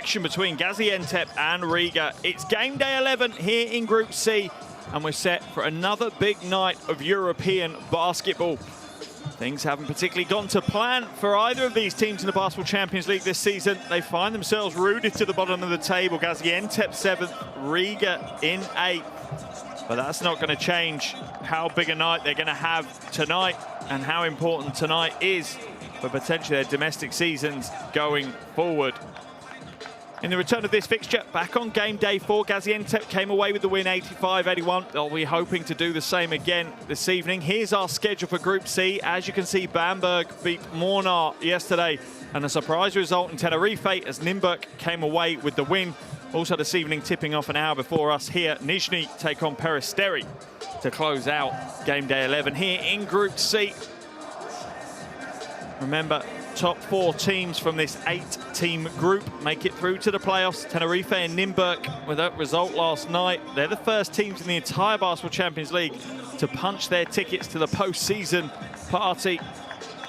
action between Gaziantep and Riga. It's game day 11 here in Group C, and we're set for another big night of European basketball. Things haven't particularly gone to plan for either of these teams in the Basketball Champions League this season. They find themselves rooted to the bottom of the table. Gaziantep 7th, Riga in 8th. But that's not going to change how big a night they're going to have tonight and how important tonight is for potentially their domestic seasons going forward. In the return of this fixture, back on game day 4, Gaziantep came away with the win 85-81. They'll be hoping to do the same again this evening. Here's our schedule for Group C. As you can see, Bamberg beat Mornar yesterday, and a surprise result in Tenerife as Nymburk came away with the win. Also this evening, tipping off an hour before us here, Nizhny take on Peristeri to close out game day 11 here in Group C. Remember, top 4 teams from this 8-team group make it through to the playoffs. Tenerife and Nymburk, with that result last night, they're the first teams in the entire Basketball Champions League to punch their tickets to the postseason party.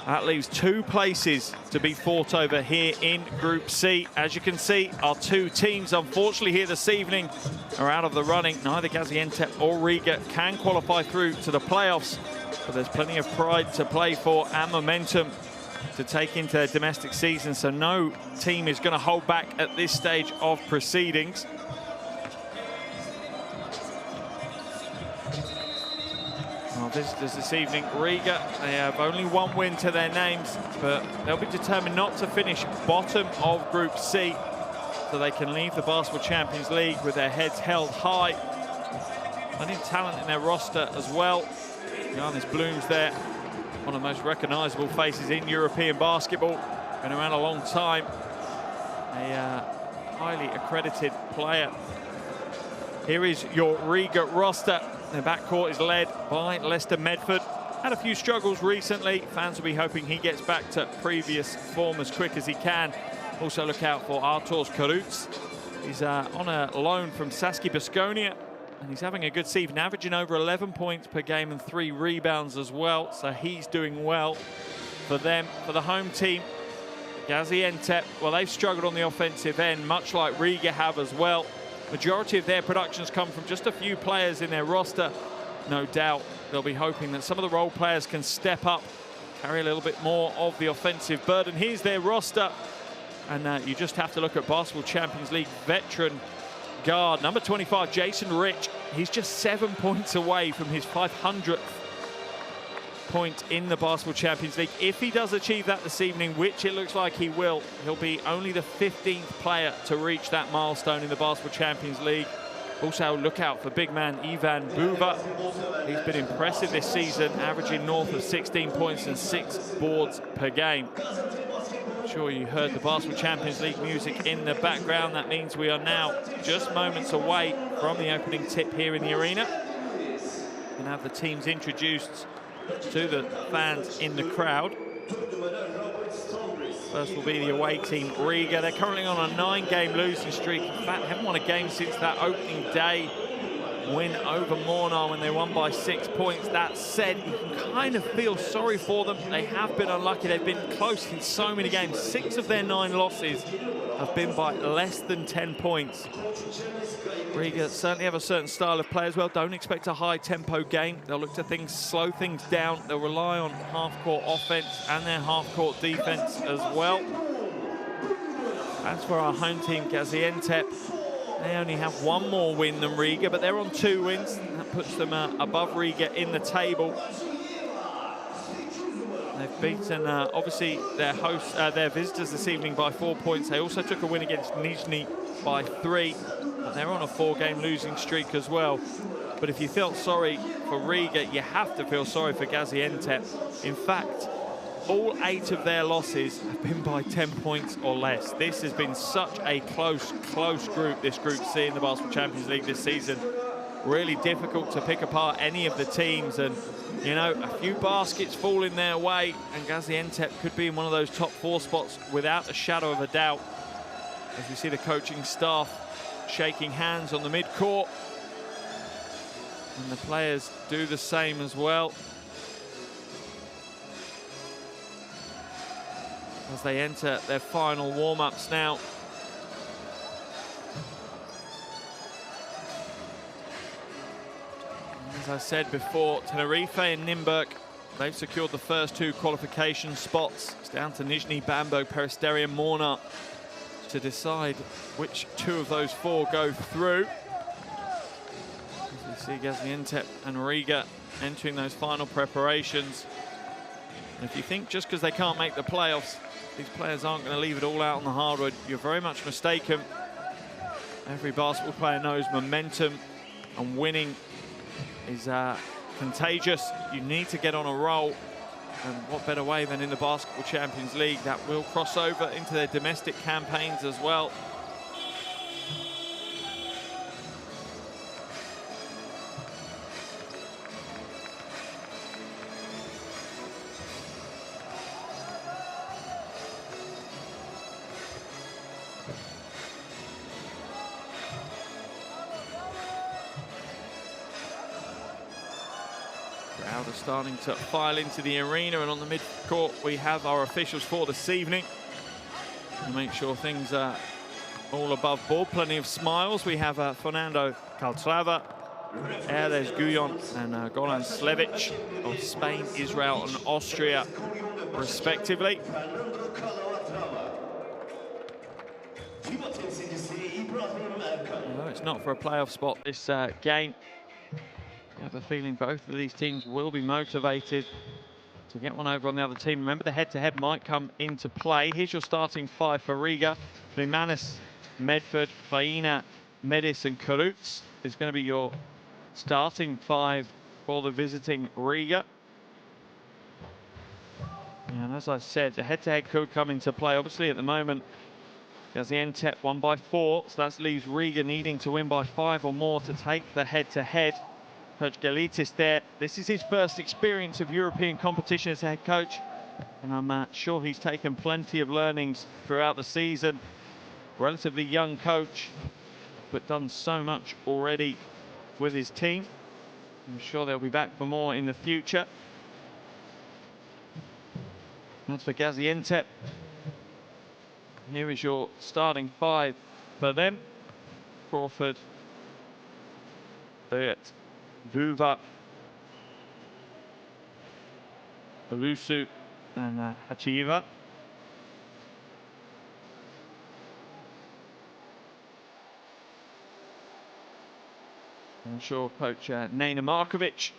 That leaves 2 places to be fought over here in Group C. As you can see, our 2 teams, unfortunately, here this evening are out of the running. Neither Gaziantep or Riga can qualify through to the playoffs, but there's plenty of pride to play for and momentum to take into their domestic season, so no team is going to hold back at this stage of proceedings. Well, visitors this evening, Riga, they have only 1 win to their names, but they'll be determined not to finish bottom of Group C, so they can leave the Basketball Champions League with their heads held high. Plenty of talent in their roster as well. Giannis Bloom's there, one of the most recognisable faces in European basketball. Been around a long time. A highly accredited player. Here is your Riga roster. Their backcourt is led by Lester Medford. Had a few struggles recently. Fans will be hoping he gets back to previous form as quick as he can. Also look out for Arturs Karuts. He's on a loan from Saski Baskonia, and he's having a good season, averaging over 11 points per game and 3 rebounds as well. So he's doing well for them. For the home team, Gaziantep, well, they've struggled on the offensive end, much like Riga have as well. Majority of their productions come from just a few players in their roster. No doubt they'll be hoping that some of the role players can step up, carry a little bit more of the offensive burden. Here's their roster, and you just have to look at Basketball Champions League veteran guard, number 25, Jason Rich. He's just 7 points away from his 500th point in the Basketball Champions League. If he does achieve that this evening, which it looks like he will, he'll be only the 15th player to reach that milestone in the Basketball Champions League. Also, look out for big man Ivan Buva. He's been impressive this season, averaging north of 16 points and 6 boards per game. I'm sure you heard the Basketball Champions League music in the background. That means we are now just moments away from the opening tip here in the arena. And have the teams introduced to the fans in the crowd. First will be the away team, Riga. They're currently on a 9-game losing streak. In fact, haven't won a game since that opening day win over Mornar when they won by 6 points. That said, you can kind of feel sorry for them. They have been unlucky. They've been close in so many games. 6 of their 9 losses have been by less than 10 points. Riga certainly have a certain style of play as well. Don't expect a high-tempo game. They'll look to slow things down. They'll rely on half-court offense and their half-court defense as well. As for our home team, Gaziantep, they only have 1 more win than Riga, but they're on 2 wins. That puts them above Riga in the table. They've beaten, obviously, their visitors this evening by 4 points. They also took a win against Nizhny by 3. But they're on a 4-game losing streak as well. But if you felt sorry for Riga, you have to feel sorry for Gaziantep. In fact, all 8 of their losses have been by 10 points or less. This has been such a close group, this Group C in the Basketball Champions League this season. Really difficult to pick apart any of the teams, and you know, a few baskets fall in their way, and Gaziantep could be in one of those top 4 spots without a shadow of a doubt. As we see the coaching staff shaking hands on the mid-court, and the players do the same as well as they enter their final warm-ups now. As I said before, Tenerife and Nymburk, they've secured the first 2 qualification spots. It's down to Nizhny, Bamberg, Peristeri and Mornar to decide which 2 of those 4 go through. As we see Gaziantep and Riga entering those final preparations. And if you think just because they can't make the playoffs, these players aren't going to leave it all out on the hardwood, you're very much mistaken. Every basketball player knows momentum and winning is contagious. You need to get on a roll. And what better way than in the Basketball Champions League that will cross over into their domestic campaigns as well. Crowd are starting to file into the arena, and on the mid-court we have our officials for this evening. To make sure things are all above board. Plenty of smiles. We have Fernando Caltrava, Erles Guyon and Goran Slevic of Spain, Israel and Austria, respectively. Although it's not for a playoff spot this game, I have a feeling both of these teams will be motivated to get one over on the other team. Remember, the head-to-head might come into play. Here's your starting 5 for Riga. Limanis, Medford, Faina, Medis and Karutz is going to be your starting 5 for the visiting Riga. And as I said, the head-to-head could come into play. Obviously, at the moment, Gaziantep won by 4, so that leaves Riga needing to win by 5 or more to take the head-to-head. Coach Gelitis there. This is his first experience of European competition as head coach, and I'm sure he's taken plenty of learnings throughout the season. Relatively young coach, but done so much already with his team. I'm sure they'll be back for more in the future. As for Gaziantep, here is your starting 5 for them. Crawford, Third, Vuva, Alusu and Hachiva. I'm sure coach Nena Markovic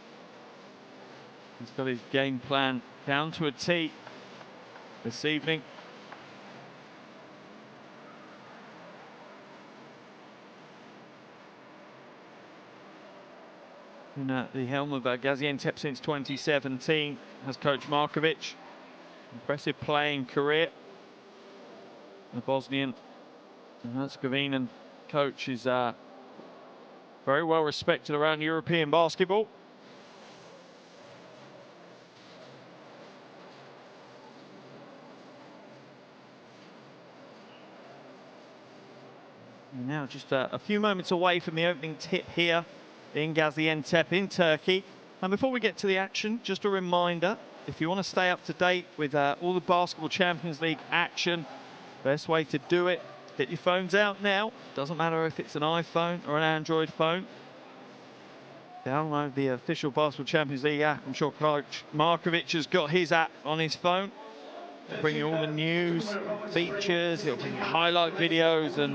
has got his game plan down to a T this evening. And the helm of Gaziantep since 2017 has Coach Markovic. Impressive playing career. The Bosnian and Herzegovinian coach is very well respected around European basketball. And now just a few moments away from the opening tip here in Gaziantep in Turkey. And before we get to the action, just a reminder, if you want to stay up to date with all the Basketball Champions League action, best way to do it, get your phones out now. Doesn't matter if it's an iPhone or an Android phone. Download the official Basketball Champions League app. I'm sure Coach Markovic has got his app on his phone. It'll bring you all the news, features, it'll bring you highlight videos, and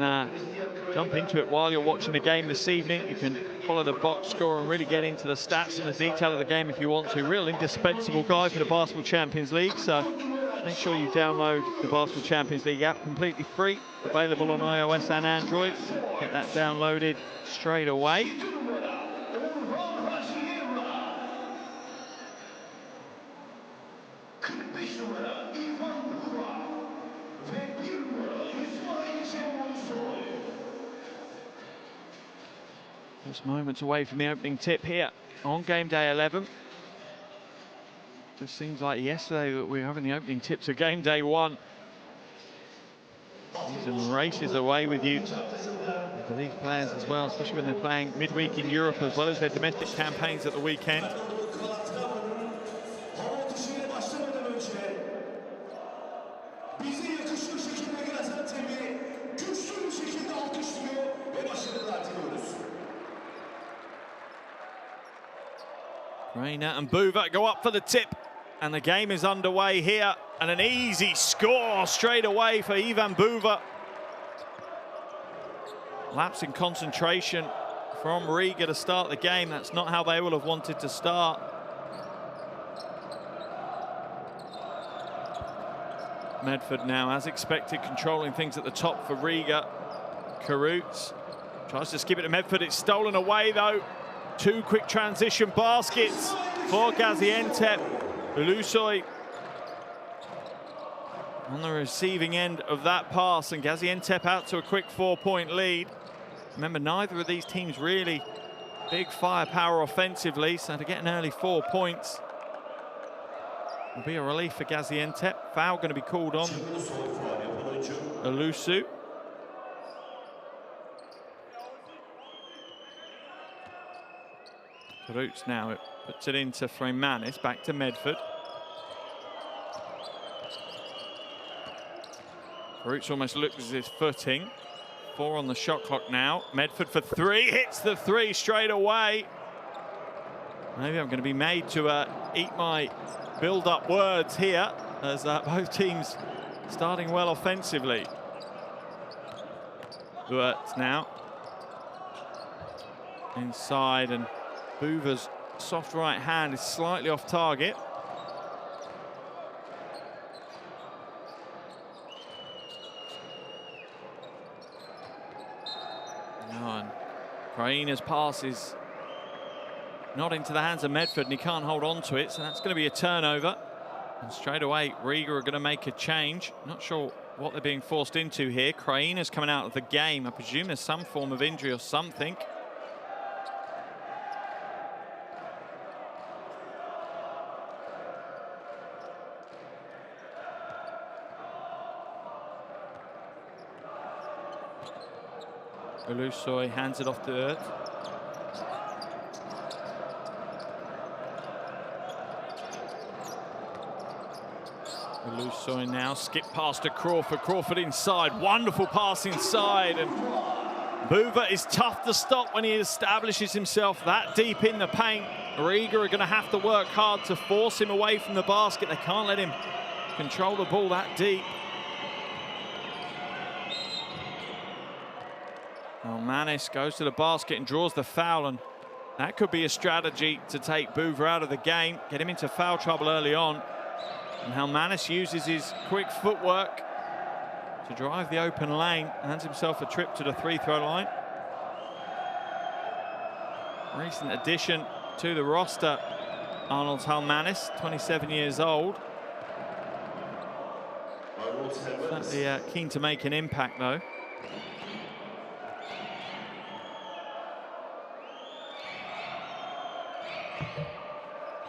jump into it while you're watching the game this evening. You can follow the box score and really get into the stats and the detail of the game if you want to. Real indispensable guy for the Basketball Champions League, so make sure you download the Basketball Champions League app, completely free, available on iOS and Android. Get that downloaded straight away. Just moments away from the opening tip here on game day 11. Just seems like yesterday that we were having the opening tips of game day 1. Season races away with you for these players as well, especially when they're playing midweek in Europe as well as their domestic campaigns at the weekend. Krainer and Buva go up for the tip. And the game is underway here. And an easy score straight away for Ivan Buva. Lapse in concentration from Riga to start the game. That's not how they will have wanted to start. Medford now, as expected, controlling things at the top for Riga. Karutz tries to skip it to Medford. It's stolen away, though. 2 quick transition baskets for Gaziantep. Ulusoy on the receiving end of that pass, and Gaziantep out to a quick 4-point lead. Remember, neither of these teams really big firepower offensively, so to get an early 4 points will be a relief for Gaziantep. Foul going to be called on Ulusu. Karutz now, it puts it into Freimanis, back to Medford. Karutz almost loses his footing. 4 on the shot clock now. Medford for 3, hits the 3 straight away. Maybe I'm going to be made to eat my build-up words here, as both teams starting well offensively. Buertz now inside, and Buva's soft right hand is slightly off target. And Kraina's pass is not into the hands of Medford, and he can't hold on to it, so that's going to be a turnover. And straight away, Riga are going to make a change. Not sure what they're being forced into here. Kraina's coming out of the game. I presume there's some form of injury or something. Ulusoy hands it off to Earth. Ulusoy now, skip pass to Crawford. Crawford inside, wonderful pass inside. And Buva is tough to stop when he establishes himself that deep in the paint. Riga are going to have to work hard to force him away from the basket. They can't let him control the ball that deep. Manis goes to the basket and draws the foul, and that could be a strategy to take Buva out of the game, get him into foul trouble early on. And Helmanis uses his quick footwork to drive the open lane, hands himself a trip to the free-throw line. Recent addition to the roster, Arnold Helmanis, 27 years old. Certainly keen to make an impact, though.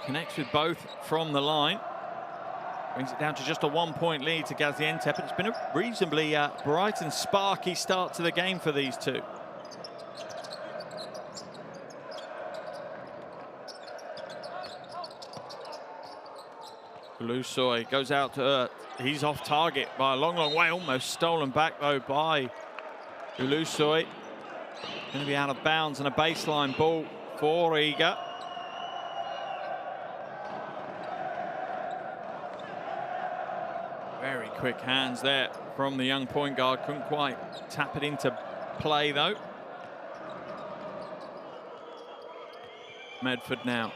Connects with both from the line. Brings it down to just a 1-point lead to Gaziantep. It's been a reasonably bright and sparky start to the game for these two. Ulusoy goes out to Earth. He's off target by a long, long way. Almost stolen back, though, by Ulusoy. Going to be out of bounds, and a baseline ball for Riga. Very quick hands there from the young point guard. Couldn't quite tap it into play, though. Medford now.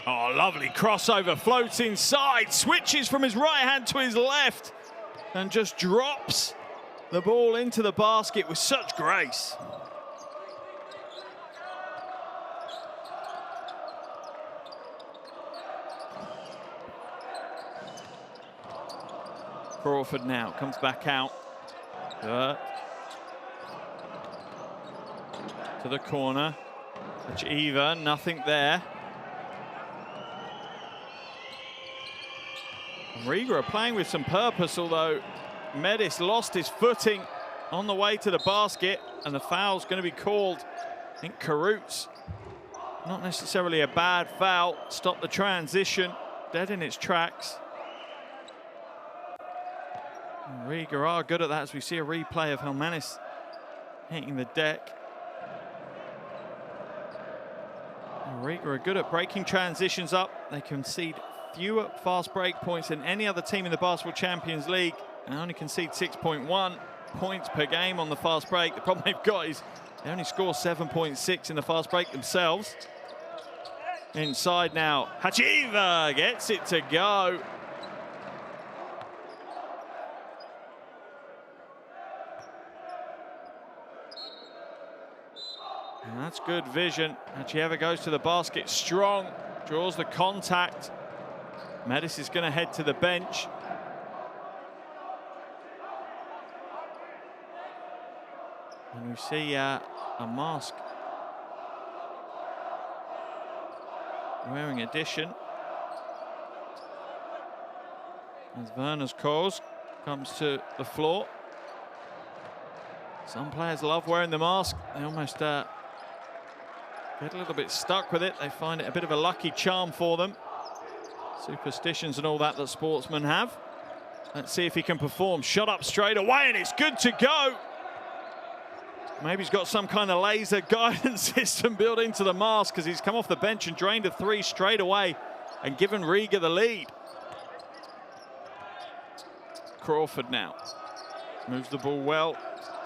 Oh, lovely crossover, floats inside, switches from his right hand to his left, and just drops the ball into the basket with such grace. Crawford now comes back out. To the corner. Eva, nothing there. Riga are playing with some purpose, although Medis lost his footing on the way to the basket, and the foul's going to be called. I think Karutz, not necessarily a bad foul, stopped the transition, dead in its tracks. Riga are good at that, as we see a replay of Helmanis hitting the deck. Riga are good at breaking transitions up. They concede fewer fast break points than any other team in the Basketball Champions League and only concede 6.1 points per game on the fast break. The problem they've got is they only score 7.6 in the fast break themselves. Inside now, Hachiva gets it to go. And that's good vision. Hachieva goes to the basket strong, draws the contact. Medis is going to head to the bench. And we see a mask wearing addition. As Werner's Kors comes to the floor. Some players love wearing the mask. They almost get a little bit stuck with it. They find it a bit of a lucky charm for them. Superstitions and all that sportsmen have. Let's see if he can perform. Shot up straight away, and it's good to go. Maybe he's got some kind of laser guidance system built into the mask, because he's come off the bench and drained a three straight away and given Riga the lead. Crawford now moves the ball well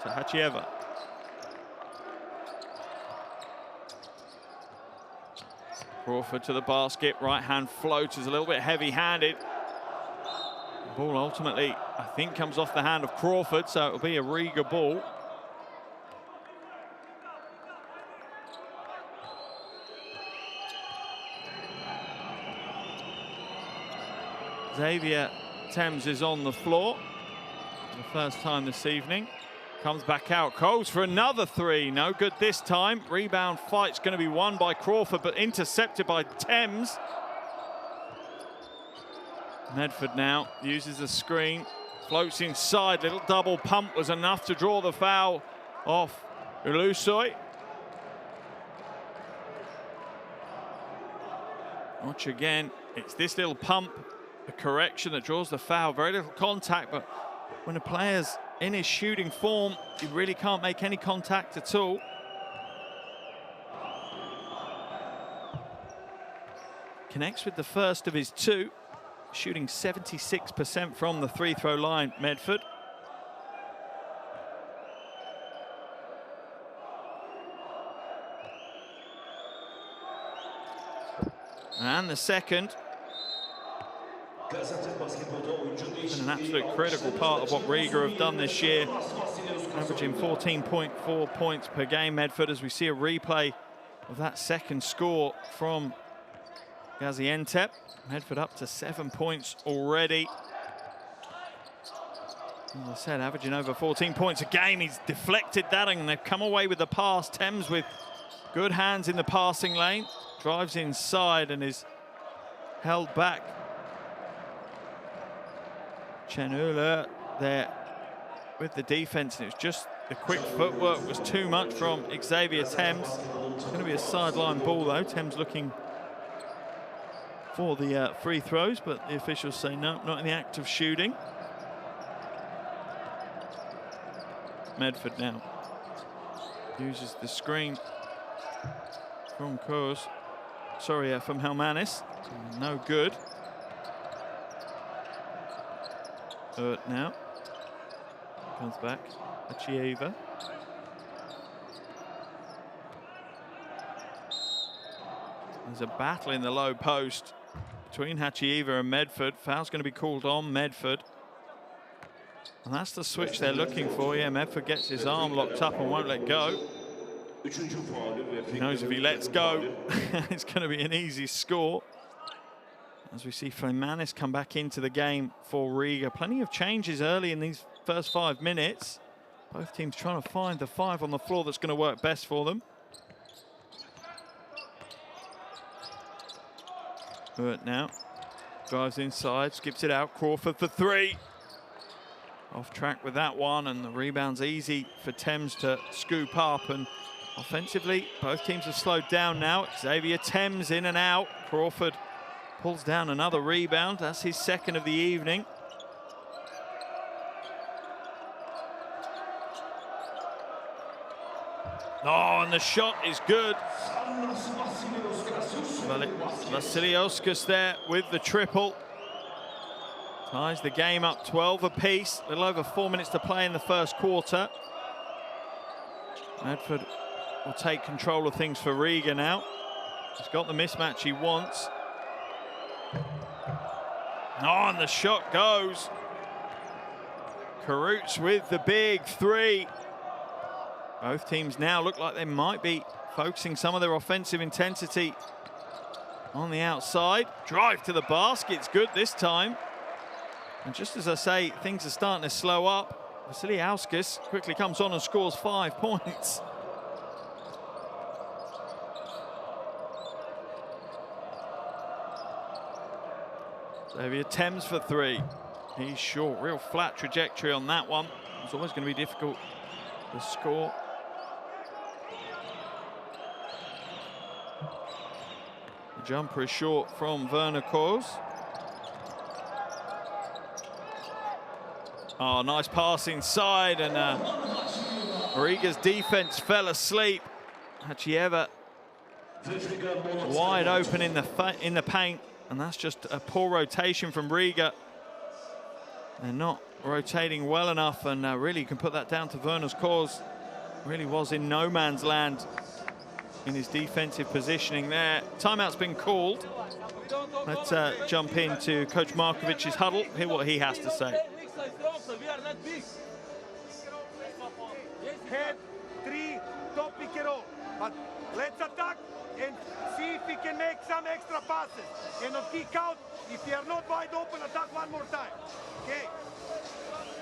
to Hachieva. Crawford to the basket, right hand float is a little bit heavy-handed. The ball ultimately, I think, comes off the hand of Crawford, so it'll be a Riga ball. Xavier Thames is on the floor for the first time this evening. Comes back out, Coles for another three. No good this time. Rebound fight's going to be won by Crawford, but intercepted by Thames. Medford now uses the screen, floats inside. Little double pump was enough to draw the foul off Ulusoy. Watch again. It's this little pump, the correction, that draws the foul. Very little contact, but when a player's in his shooting form, he really can't make any contact at all. Connects with the first of his two, shooting 76% from the free throw line, Medford. And the second. Been an absolute critical part of what Riga have done this year, averaging 14.4 points per game. Medford, as we see a replay of that second score from Gaziantep. Medford up to 7 points already. As I said, averaging over 14 points a game. He's deflected that and they've come away with the pass. Thames with good hands in the passing lane, drives inside and is held back. Chen Ula there with the defense, and it was just the quick footwork was too much from Xavier Thames. It's going to be a sideline ball though. Thames looking for the free throws, but the officials say no, not in the act of shooting. Medford now uses the screen from Kors. Sorry, from Helmanis. No good. Now comes back, Hachieva. There's a battle in the low post between Hachieva and Medford. Foul's going to be called on Medford. And that's the switch they're looking for. Yeah, Medford gets his arm locked up and won't let go. He knows if he lets go, it's going to be an easy score. As we see Fleimanis come back into the game for Riga. Plenty of changes early in these first 5 minutes. Both teams trying to find the five on the floor that's going to work best for them. But now drives inside, skips it out. Crawford for three. Off track with that one, and the rebound's easy for Thames to scoop up. And offensively, both teams have slowed down now. Xavier Thames in and out. Crawford pulls down another rebound. That's his second of the evening. Oh, and the shot is good. Vasiliauskas there with the triple. Ties the game up 12 apiece. A little over 4 minutes to play in the first quarter. Medford will take control of things for Riga now. He's got the mismatch he wants. Oh, and the shot goes. Karuts with the big three. Both teams now look like they might be focusing some of their offensive intensity on the outside. Drive to the basket's good this time. And just as I say, things are starting to slow up. Vasiliauskas quickly comes on and scores 5 points. Xavier Thames for three. He's short, real flat trajectory on that one. It's always going to be difficult to score. The jumper is short from Werner Kors. Oh, nice pass inside, and Riga's defense fell asleep. Hachieva wide open in the paint, and that's just a poor rotation from Riga. They're not rotating well enough, and really you can put that down to Werner Kors. Really was in no man's land in his defensive positioning there. Timeout's been called. Let's jump into Coach Markovic's huddle, hear what he has to say. We are not big. Head, three, top pick and roll. But let's attack and see if we can make some extra passes. And on kick out, if you are not wide open, attack one more time. Okay?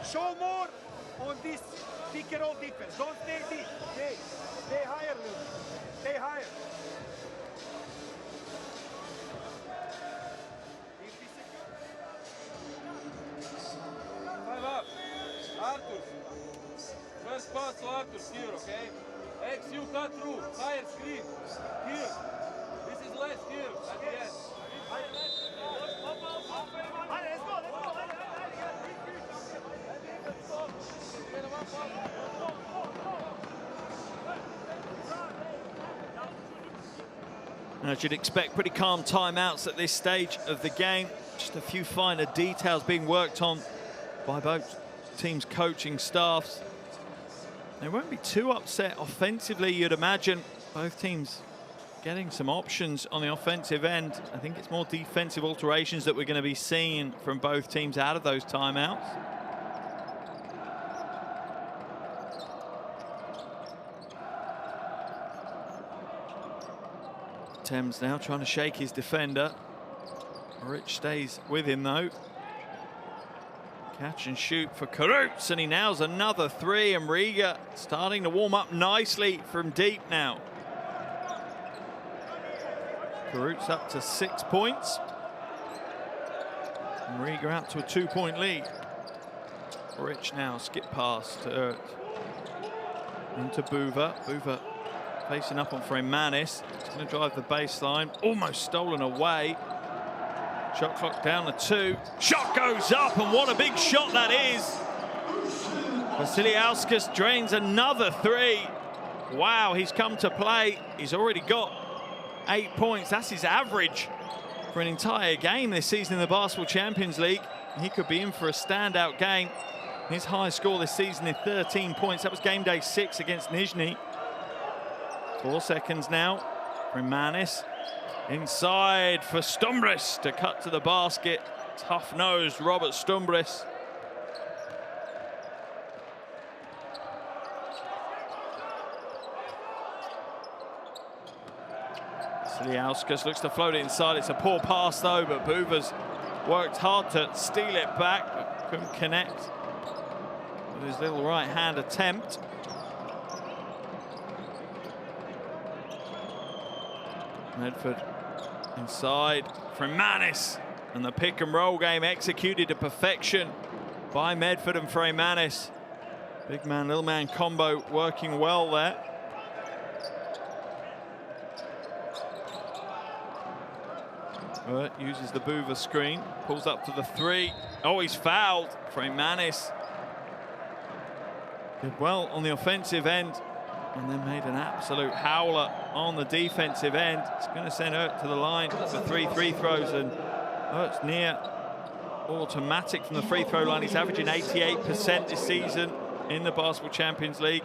Show more on this pick and roll defense. Don't stay deep. Okay? Stay higher, Luke. Stay higher. Arthur, first pass to Arthur here, okay? X, you cut through, higher screen, here. This is less here, at the end. As you'd expect, pretty calm timeouts at this stage of the game. Just a few finer details being worked on by both teams' coaching staffs. They won't be too upset offensively, you'd imagine. Both teams getting some options on the offensive end. I think it's more defensive alterations that we're going to be seeing from both teams out of those timeouts. Thames now trying to shake his defender. Rich stays with him though. Catch and shoot for Karuts, and he nails another three, and Riga starting to warm up nicely from deep now. Karuts up to 6 points. And Riga out to a 2-point lead. Rich now, skip pass to into Buva. Buva facing up on Freymanis. He's going to drive the baseline. Almost stolen away. Shot clock down to 2. Shot goes up, and what a big shot that is. Vasiliauskas drains another 3. Wow, he's come to play. He's already got 8 points. That's his average for an entire game this season in the Basketball Champions League. He could be in for a standout game. His highest score this season is 13 points. That was game day 6 against Nizhny. 4 seconds now. Freymanis. Inside for Stumbris to cut to the basket. Tough-nosed Robert Stumbris. Vasiliauskas looks to float it inside. It's a poor pass though, but Buva's worked hard to steal it back, but couldn't connect with his little right-hand attempt. Medford inside Freymanis, and the pick and roll game executed to perfection by Medford and Freymanis. Big man, little man combo working well there. Burt uses the Buva screen, pulls up to the 3. Oh, he's fouled. Freymanis did well on the offensive end. and then made an absolute howler on the defensive end. It's going to send Ert to the line for 3 free throws, and Ert's near automatic from the free throw line. He's averaging 88% this season in the Basketball Champions League.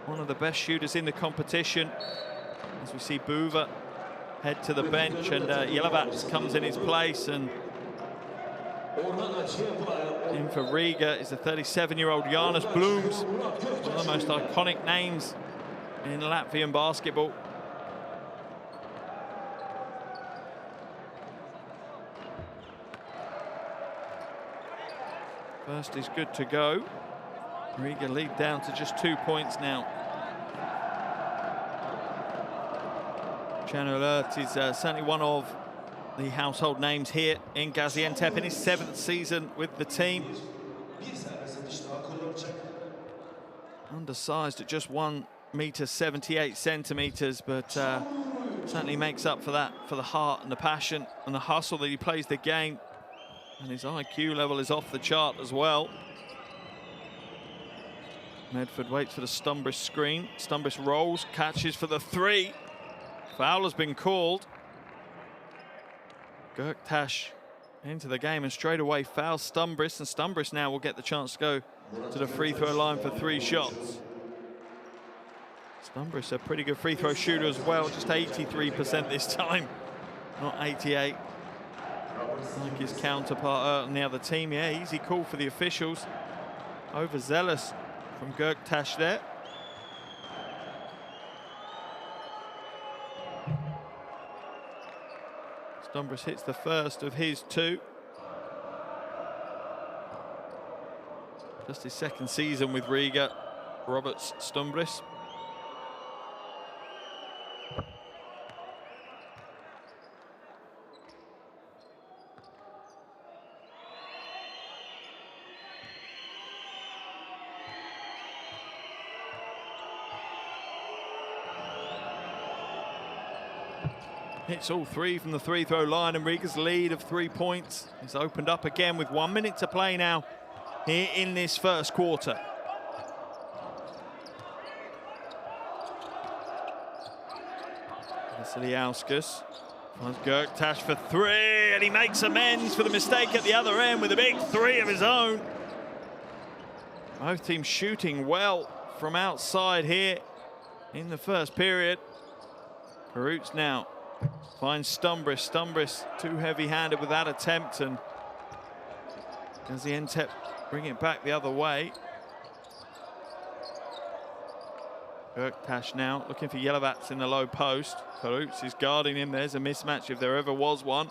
One of the best shooters in the competition. As we see Buva head to the bench, and Jelavats comes in his place, and in for Riga is the 37-year-old Jānis Blūms, one of the most iconic names in Latvian basketball. First is good to go. Riga lead down to just 2 points now. Chano Ert is certainly one of the household names here in Gaziantep in his 7th season with the team. Undersized at just 1.78 meters, but certainly makes up for that, for the heart and the passion and the hustle that he plays the game. And his IQ level is off the chart as well. Medford waits for the Stumbris screen. Stumbris rolls, catches for the 3. Foul has been called. Göktaş into the game and straight away fouls Stumbris, and Stumbris now will get the chance to go to the free throw line for 3 shots. Stumbris a pretty good free throw shooter as well, just 83% this time, not 88. Like his counterpart on the other team. Yeah, easy call for the officials. Overzealous from Göktaş there. Stumbris hits the first of his 2. Just his 2nd season with Riga, Roberts Stumbris. Hits all 3 from the free throw line, and Riga's lead of 3 points is opened up again with 1 minute to play now here in this first quarter. Vasiliauskas finds Göktaş for 3, and he makes amends for the mistake at the other end with a big 3 of his own. Both teams shooting well from outside here in the first period. Perutz now finds Stumbris. Stumbris too heavy-handed with that attempt, and Gaziantep bring it back the other way. Göktaş now looking for Jelavats in the low post. Perutz is guarding him. There's a mismatch if there ever was one.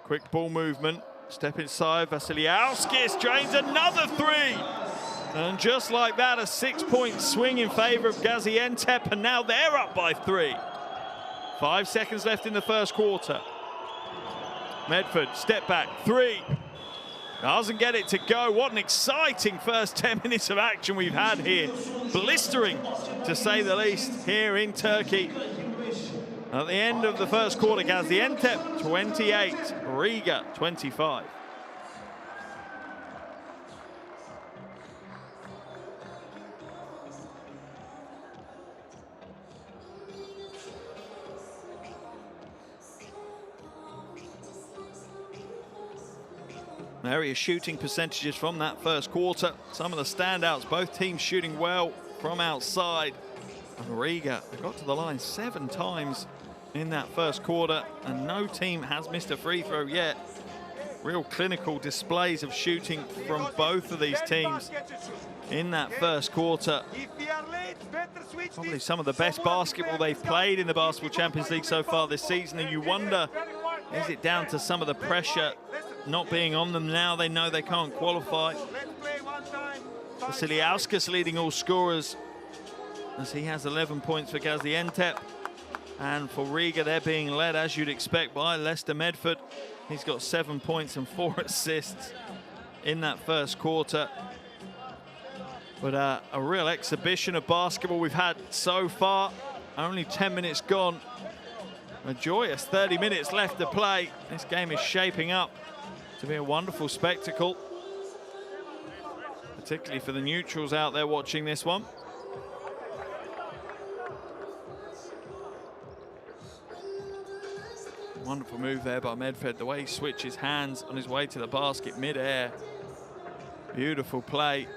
Quick ball movement. Step inside. Vasiliauskas drains another 3. And just like that, a 6-point swing in favor of Gaziantep, and now they're up by 3. 5 seconds left in the first quarter. Medford, step back, 3. Doesn't get it to go. What an exciting first 10 minutes of action we've had here. Blistering, to say the least, here in Turkey. At the end of the first quarter, Gaziantep 28, Riga 25. Area shooting percentages from that first quarter. Some of the standouts, both teams shooting well from outside. And Riga, they got to the line 7 times in that first quarter, and no team has missed a free throw yet. Real clinical displays of shooting from both of these teams in that first quarter. Probably some of the best basketball they've played in the Basketball Champions League so far this season, and you wonder, is it down to some of the pressure not being on them now? They know they can't qualify. Vasiliauskas leading all scorers as he has 11 points for Gaziantep. And for Riga, they're being led, as you'd expect, by Lester Medford. He's got 7 points and 4 assists in that first quarter. But a real exhibition of basketball we've had so far. Only 10 minutes gone. A joyous 30 minutes left to play. This game is shaping up to be a wonderful spectacle, particularly for the neutrals out there watching this one. Wonderful move there by Medved. The way he switches hands on his way to the basket mid-air. Beautiful play.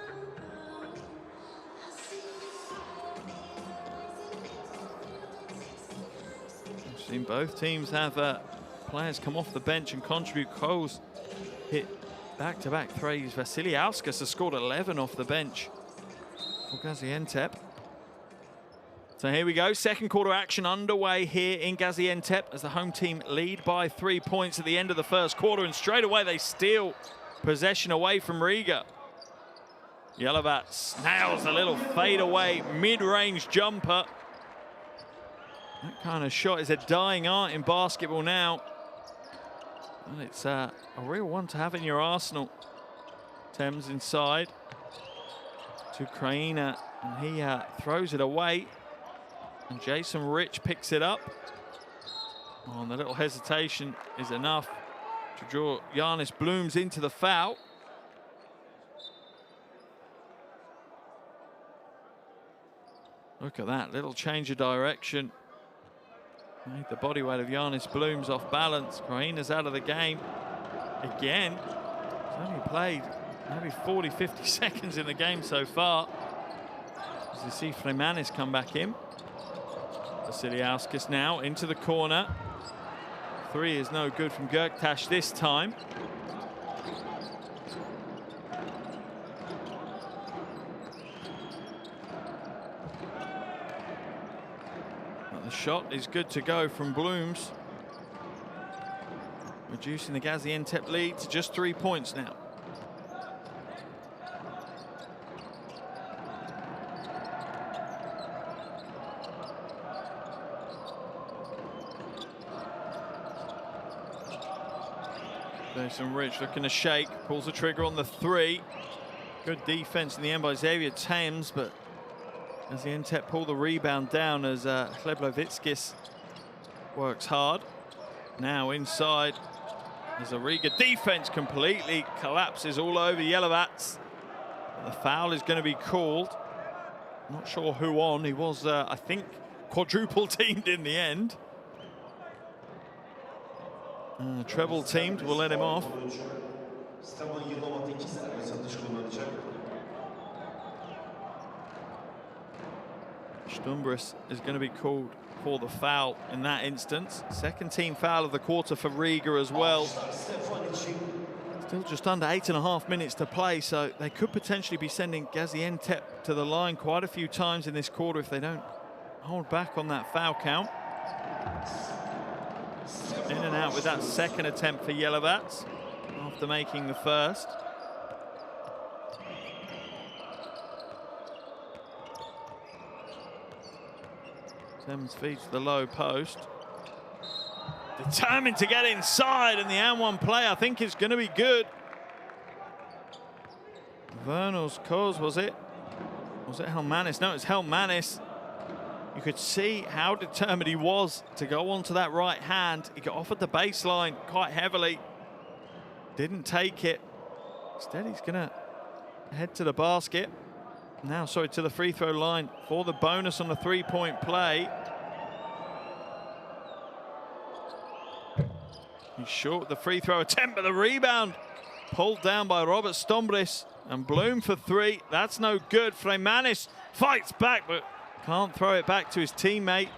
We've seen both teams have players come off the bench and contribute. Coles hit back-to-back threes. Vasiliauskas has scored 11 off the bench for Gaziantep. So here we go, second quarter action underway here in Gaziantep as the home team lead by 3 points at the end of the first quarter, and straight away they steal possession away from Riga. Jelovats nails a little fadeaway mid-range jumper. That kind of shot is a dying art in basketball now. And it's a real one to have in your arsenal. Thames inside to Kraina, and he throws it away. And Jason Rich picks it up. Oh, and the little hesitation is enough to draw Giannis Blooms into the foul. Look at that little change of direction. Made the body weight of Giannis Blooms off balance. Kraina's out of the game again. He's only played maybe 40, 50 seconds in the game so far. As you see Flemanis come back in. Vasiliauskas now into the corner. Three is no good from Göktaş this time. But the shot is good to go from Blooms, reducing the Gaziantep lead to just 3 points now. Jason Rich looking to shake, pulls the trigger on the three. Good defense in the end by Xavier Thames, but Gaziantep pull the rebound down as Chleblovitskis works hard. Now inside as a Riga defense completely collapses all over Jelovats. The foul is going to be called. Not sure who on. He was, I think, quadruple teamed in the end. Treble teamed will let him off. Stumbris is going to be called for the foul in that instance. Second team foul of the quarter for Riga as well. Still just under 8.5 minutes to play, so they could potentially be sending Gaziantep to the line quite a few times in this quarter if they don't hold back on that foul count. In and out with that second attempt for Jelovats after making the first. Thames feeds the low post. Determined to get inside, and the and one play I think is going to be good. Vernal's cause, was it? Was it Helmanis? No, it's Helmanis. You could see how determined he was to go onto that right hand. He got off at the baseline quite heavily. Didn't take it. Instead, he's going to head to the basket. Now, sorry, to the free throw line for the bonus on the three-point play. He's short with the free throw attempt, but the rebound pulled down by Robert Stumbris. And Bloom for three. That's no good. Flemanis fights back, but can't throw it back to his teammate.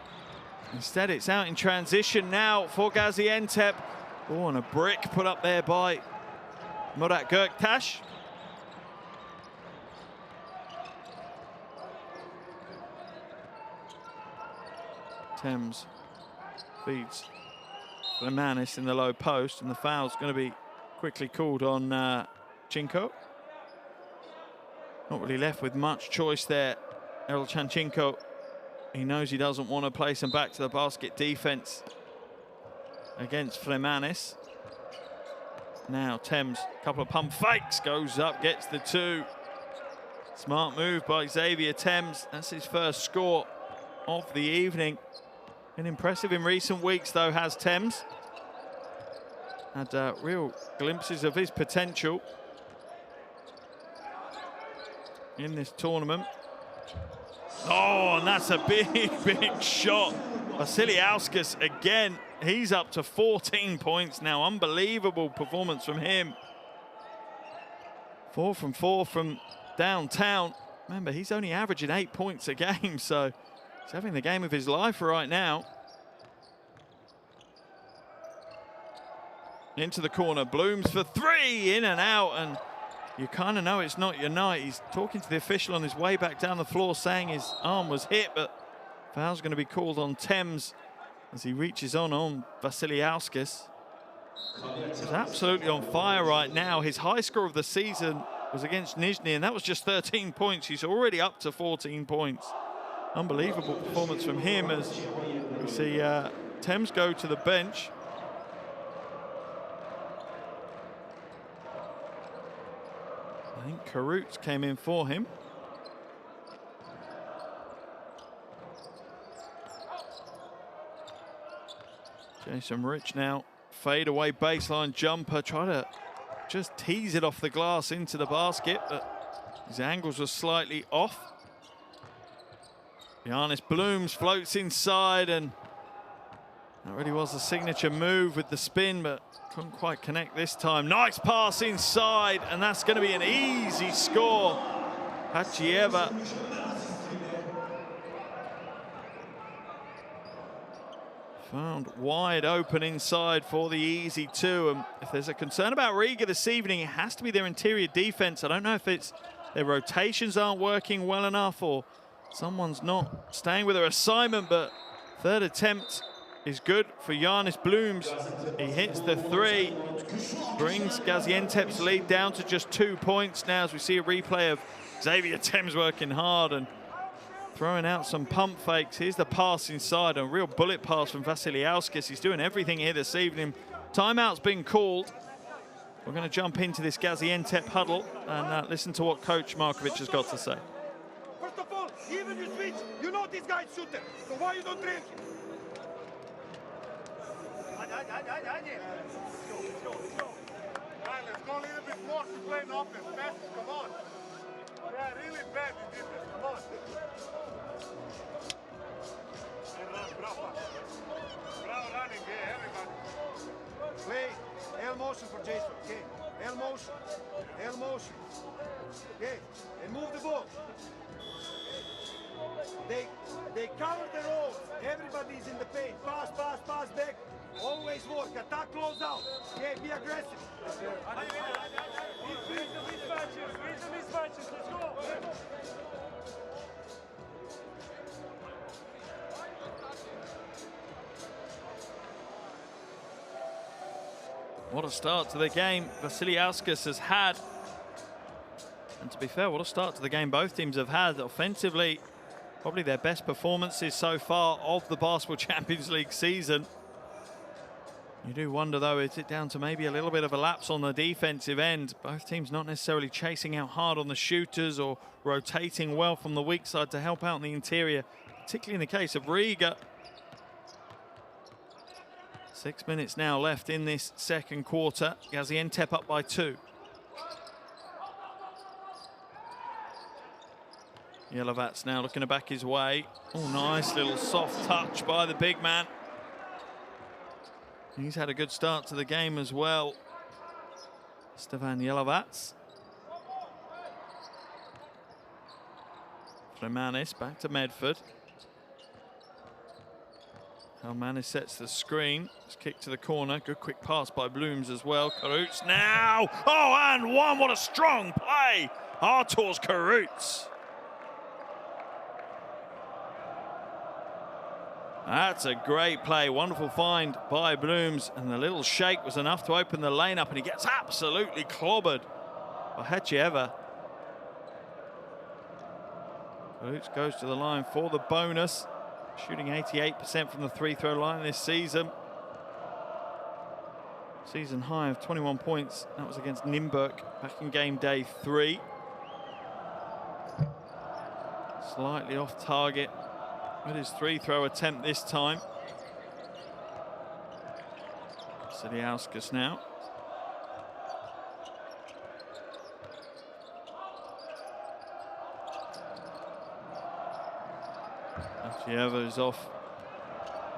Instead, it's out in transition now for Gaziantep. Oh, and a brick put up there by Murat Göktaş. Thames feeds Flemanis in the low post, and the foul's going to be quickly called on Chinko. Not really left with much choice there. Errol Chanchenko, he knows he doesn't want to place him back to the basket defense against Flemanis. Now Thames, a couple of pump fakes, goes up, gets the two. Smart move by Xavier Thames. That's his first score of the evening. Been impressive in recent weeks though, has Thames. Had real glimpses of his potential in this tournament. Oh, and that's a big, big shot. Vasiliauskas again He's up to 14 points now. Unbelievable performance from him. 4 from 4 from downtown. Remember, he's only averaging 8 points a game, so he's having the game of his life right now. Into the corner, Blooms for 3, in and out, and you kind of know it's not your night. He's talking to the official on his way back down the floor, saying his arm was hit, but foul's going to be called on Thames as he reaches on Vasiliauskas. He's absolutely on fire right now. His high score of the season was against Nizhny, and that was just 13 points. He's already up to 14 points. Unbelievable performance from him as we see Thames go to the bench. I think Karutz came in for him. Jason Rich now, fade away baseline jumper, try to just tease it off the glass into the basket, but his angles were slightly off. Giannis Blooms floats inside, and that really was a signature move with the spin, but couldn't quite connect this time. Nice pass inside, and that's going to be an easy score. Hachieva. Found wide open inside for the easy 2. And if there's a concern about Riga this evening, it has to be their interior defense. I don't know if it's their rotations aren't working well enough or someone's not staying with their assignment, but third attempt is good for Giannis Blooms. He hits the 3, brings Gaziantep's lead down to just 2 points now as we see a replay of Xavier Thames working hard and throwing out some pump fakes. Here's the pass inside, a real bullet pass from Vasiliauskas. He's doing everything here this evening. Timeout's been called. We're going to jump into this Gaziantep huddle and listen to what Coach Markovic has got to say. First of all, even you switch, you know this guy's shooter, so why you don't train him? Let's go a little bit more to play in offense. Passes, come on. Yeah, really bad in defense, come on. Bravo running, yeah, everybody. Play L motion for Jason, okay? L motion. L motion. Okay, and move the ball. They cover the roles. Everybody's in the paint. Pass, pass, pass back. Always work. Attack, close out. Okay, be aggressive. Read the mismatches. Let's go. What a start to the game Vasiliauskas has had. And to be fair, what a start to the game both teams have had. Offensively, probably their best performances so far of the Basketball Champions League season. You do wonder, though, is it down to maybe a little bit of a lapse on the defensive end? Both teams not necessarily chasing out hard on the shooters or rotating well from the weak side to help out in the interior, particularly in the case of Riga. 6 minutes now left in this second quarter. Gaziantep up by 2. Yelovats now looking to back his way. Oh, nice little soft touch by the big man. He's had a good start to the game as well. Stevan Yelovats. Flemanis back to Medford. Helmanis sets the screen. It's kicked to the corner. Good quick pass by Blooms as well. Karutz now. Oh, and one. What a strong play. Arturs Karutz. That's a great play. Wonderful find by Blooms. And the little shake was enough to open the lane up. And he gets absolutely clobbered by Hachieva. Karutz goes to the line for the bonus. Shooting 88% from the free-throw line this season. Season high of 21 points. That was against Nymburk back in game day 3. Slightly off target with his free-throw attempt this time. Vasiliauskas now. Hachieva is off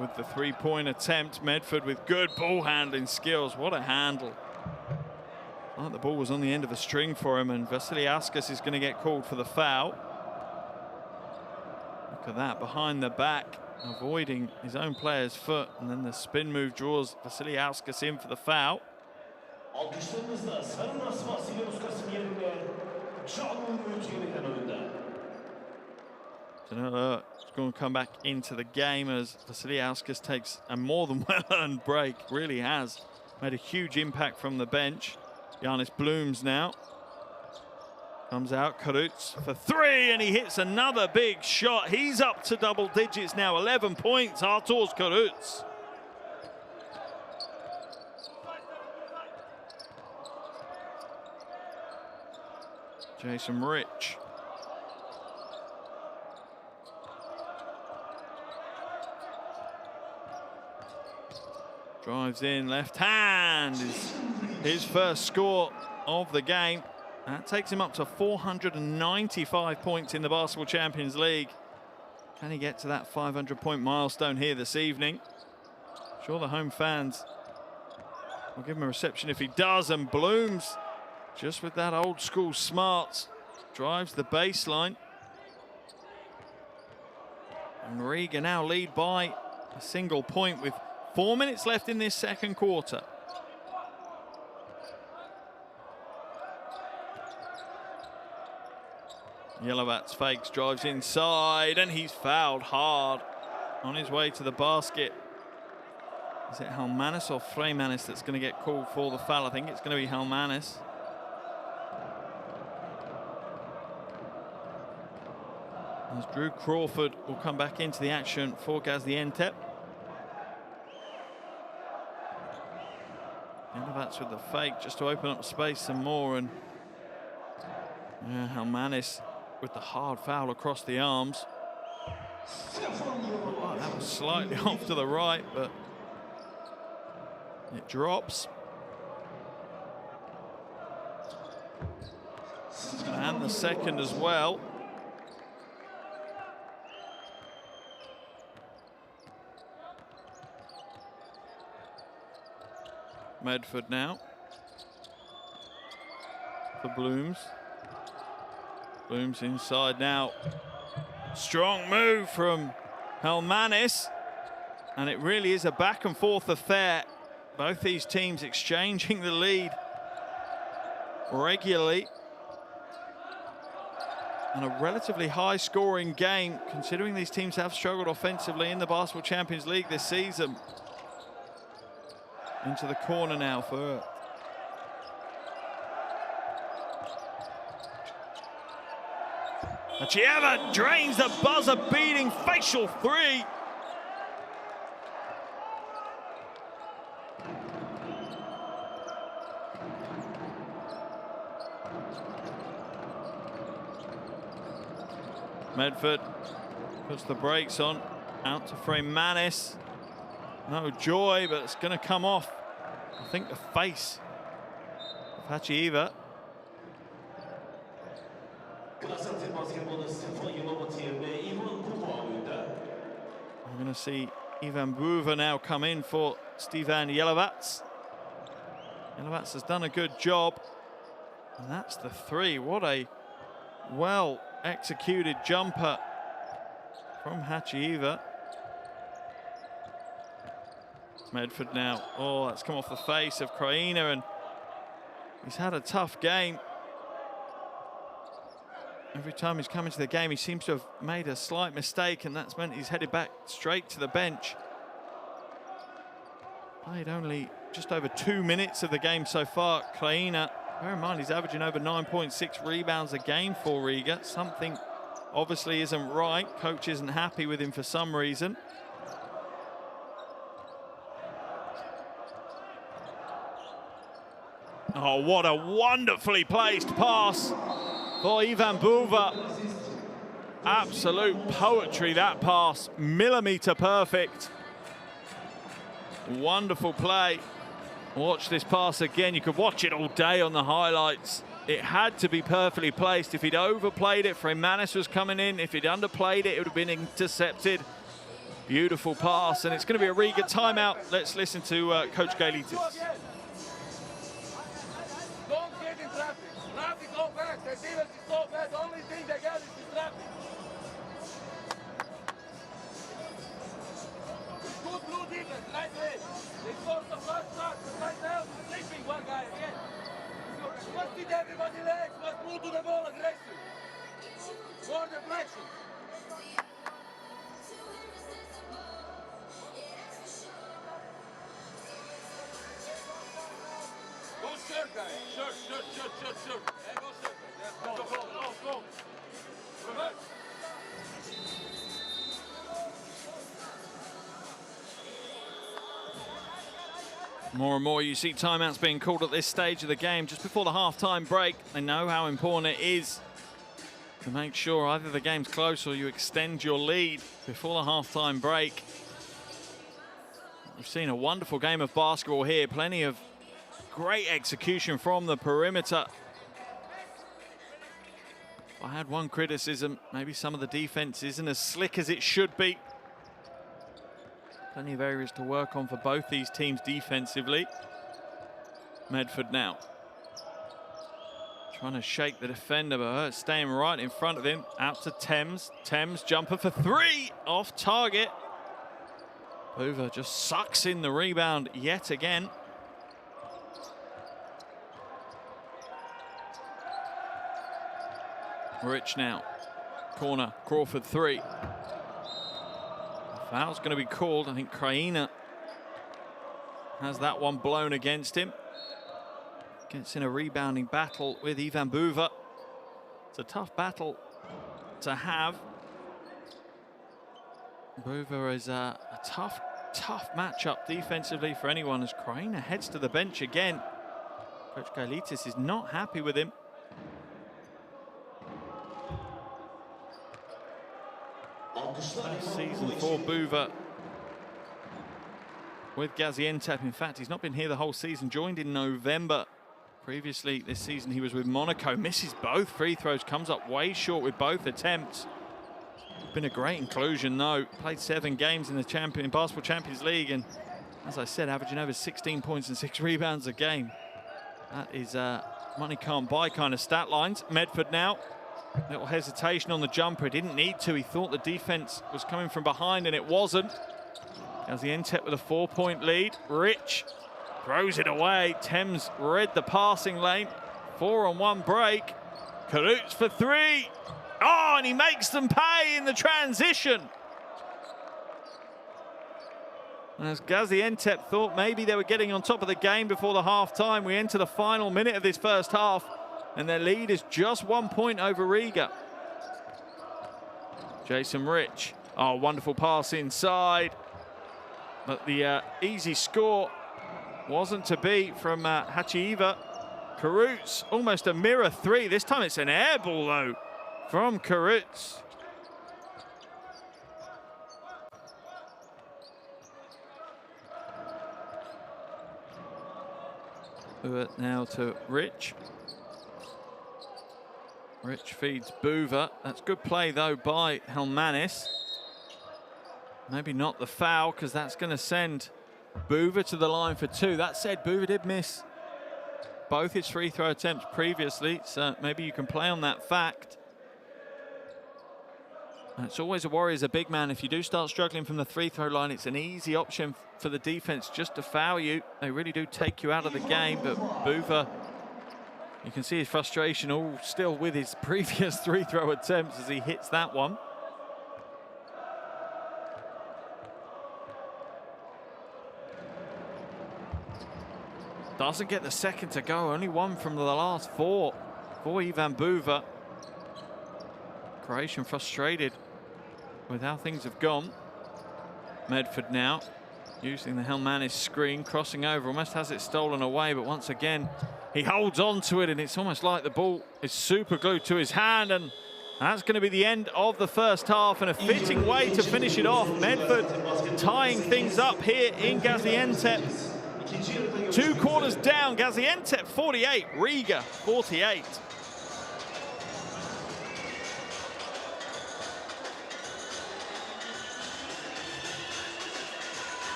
with the three-point attempt. Medford with good ball handling skills. What a handle. Like the ball was on the end of a string for him, and Vasiliauskas is going to get called for the foul. Look at that, behind the back, avoiding his own player's foot, and then the spin move draws Vasiliauskas in for the foul. Janela is going to come back into the game as Vasiliauskas takes a more than well-earned break. Really has made a huge impact from the bench. Giannis Blooms now. Comes out, Karutz for three, and he hits another big shot. He's up to double digits now, 11 points, Arturs Karutz. Jason Rich. Drives in, left hand is his first score of the game. That takes him up to 495 points in the Basketball Champions League. Can he get to that 500-point milestone here this evening? Sure, the home fans will give him a reception if he does. And Blooms, just with that old school smarts, drives the baseline. And Riga now lead by a single point with 4 minutes left in this second quarter. Yelovats fakes, drives inside, and he's fouled hard on his way to the basket. Is it Halmanis or Freimanis that's going to get called for the foul? I think it's going to be Halmanis. As Drew Crawford will come back into the action for Gaziantep. Yelovats with the fake just to open up space some more, and Halmanis with the hard foul across the arms. Oh, that was slightly off to the right, but it drops. And the second as well. Medford now for Blooms. Blooms inside now. Strong move from Halmanis. And it really is a back and forth affair. Both these teams exchanging the lead regularly. And a relatively high scoring game, considering these teams have struggled offensively in the Basketball Champions League this season. Into the corner now for Achieva, drains the buzzer-beating facial three. Medford puts the brakes on, out to Freimanis. No joy, but it's going to come off, I think, the face of Hachieva. We're going to see Ivan Buva now come in for Stevan Yelovats. Yelovats has done a good job, and that's the three. What a well-executed jumper from Hachieva. Medford now. Oh, that's come off the face of Kraina, and he's had a tough game. Every time he's come into the game, he seems to have made a slight mistake, and that's meant he's headed back straight to the bench. Played only just over 2 minutes of the game so far. Kraina, bear in mind, he's averaging over 9.6 rebounds a game for Riga. Something obviously isn't right. Coach isn't happy with him for some reason. Oh, what a wonderfully placed pass for Ivan Buva. Absolute poetry, that pass. Millimeter perfect. Wonderful play. Watch this pass again. You could watch it all day on the highlights. It had to be perfectly placed. If he'd overplayed it, Freimanis was coming in. If he'd underplayed it, it would have been intercepted. Beautiful pass, and it's going to be a Riga timeout. Let's listen to Coach Gailitis. Don't get in traffic. Traffic, go back. The defense is so bad. The only thing they got is the traffic. Good blue defense, right there. They scored the first shot, but right now, sleeping one guy again. Must hit everybody legs, must move to the ball aggressive. More deflection. Go shirt, guys. Shirt. Hey, go shirt. Yeah, go. Reverse. More and more you see timeouts being called at this stage of the game just before the half-time break. They know how important it is to make sure either the game's close or you extend your lead before the half-time break. We've seen a wonderful game of basketball here. Plenty of great execution from the perimeter. If I had one criticism, maybe some of the defense isn't as slick as it should be. Plenty of areas to work on for both these teams defensively. Medford now trying to shake the defender, but staying right in front of him. Out to Thames. Thames jumper for three, off target. Hoover just sucks in the rebound yet again. Rich now. Corner, Crawford three. Foul's going to be called. I think Kraina has that one blown against him. Gets in a rebounding battle with Ivan Buva. It's a tough battle to have. Buva is a tough matchup defensively for anyone as Kraina heads to the bench again. Coach Gailitis is not happy with him. Season for Buva with Gaziantep. In fact, he's not been here the whole season. Joined in November. Previously this season he was with Monaco. Misses both free throws. Comes up way short with both attempts. Been a great inclusion though. Played 7 games in the Basketball Champions League, and as I said, averaging over 16 points and 6 rebounds a game. That is money can't buy kind of stat lines. Medford now. Little hesitation on the jumper. He didn't need to. He thought the defense was coming from behind, and it wasn't. Gaziantep with a 4-point lead. Rich throws it away. Thames read the passing lane. 4-on-1 break. Karutz for three. Oh, and he makes them pay in the transition. And as Gaziantep thought maybe they were getting on top of the game before the half-time, we enter the final minute of this first half, and their lead is just 1 point over Riga. Jason Rich. Oh, wonderful pass inside. But the easy score wasn't to be from Hachieva. Karutz, almost a mirror three. This time it's an air ball, though, from Karutz. Now to Rich. Rich feeds Buva. That's good play, though, by Helmanis. Maybe not the foul, because that's going to send Buva to the line for two. That said, Buva did miss both his free throw attempts previously, so maybe you can play on that fact. And it's always a worry as a big man. If you do start struggling from the free throw line, it's an easy option for the defense just to foul you. They really do take you out of the game, but Buva, you can see his frustration all still with his previous free throw attempts as he hits that one. Doesn't get the second to go, only one from the last four for Ivan Buva. Croatian frustrated with how things have gone. Medford now using the Helmanis screen, crossing over, almost has it stolen away, but once again he holds on to it, and it's almost like the ball is super glued to his hand, and that's going to be the end of the first half, and a fitting way to finish it off. Medford tying things up here in Gaziantep. 2 quarters down, Gaziantep 48, Riga 48.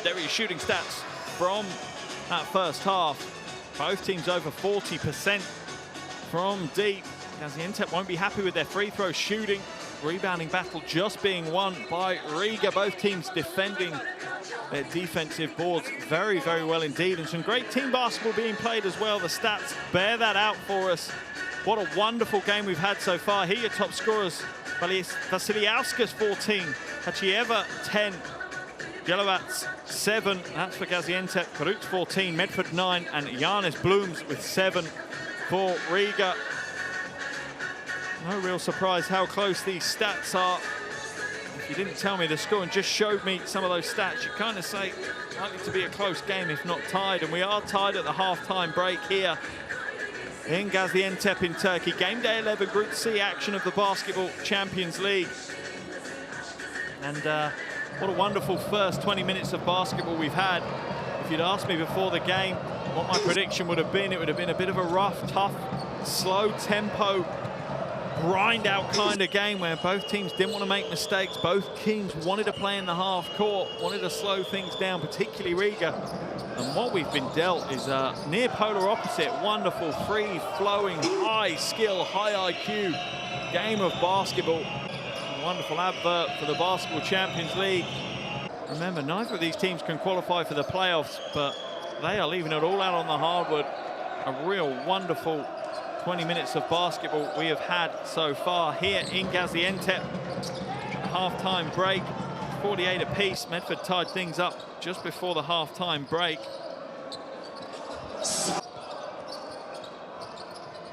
There are your shooting stats from that first half. Both teams over 40% from deep. Gaziantep won't be happy with their free throw shooting. Rebounding battle just being won by Riga. Both teams defending their defensive boards very, very well indeed. And some great team basketball being played as well. The stats bear that out for us. What a wonderful game we've had so far. Here are your top scorers. Vasiliauskas 14, Hachieva 10, Jelovats 7, that's for Gaziantep, Karut 14, Medford 9, and Janis Blooms with 7 for Riga. No real surprise how close these stats are. If you didn't tell me the score and just showed me some of those stats, you kind of say likely to be a close game if not tied, and we are tied at the half-time break here in Gaziantep in Turkey. Game day 11 Group C action of the Basketball Champions League. And what a wonderful first 20 minutes of basketball we've had. If you'd asked me before the game what my prediction would have been, it would have been a bit of a rough, tough, slow tempo, grind out kind of game where both teams didn't want to make mistakes. Both teams wanted to play in the half court, wanted to slow things down, particularly Riga. And what we've been dealt is a near polar opposite. Wonderful, free flowing, high skill, high IQ game of basketball. A wonderful advert for the Basketball Champions League. Remember, neither of these teams can qualify for the playoffs, but they are leaving it all out on the hardwood. A real wonderful 20 minutes of basketball we have had so far here in Gaziantep. Half-time break, 48 apiece. Medford tied things up just before the half-time break.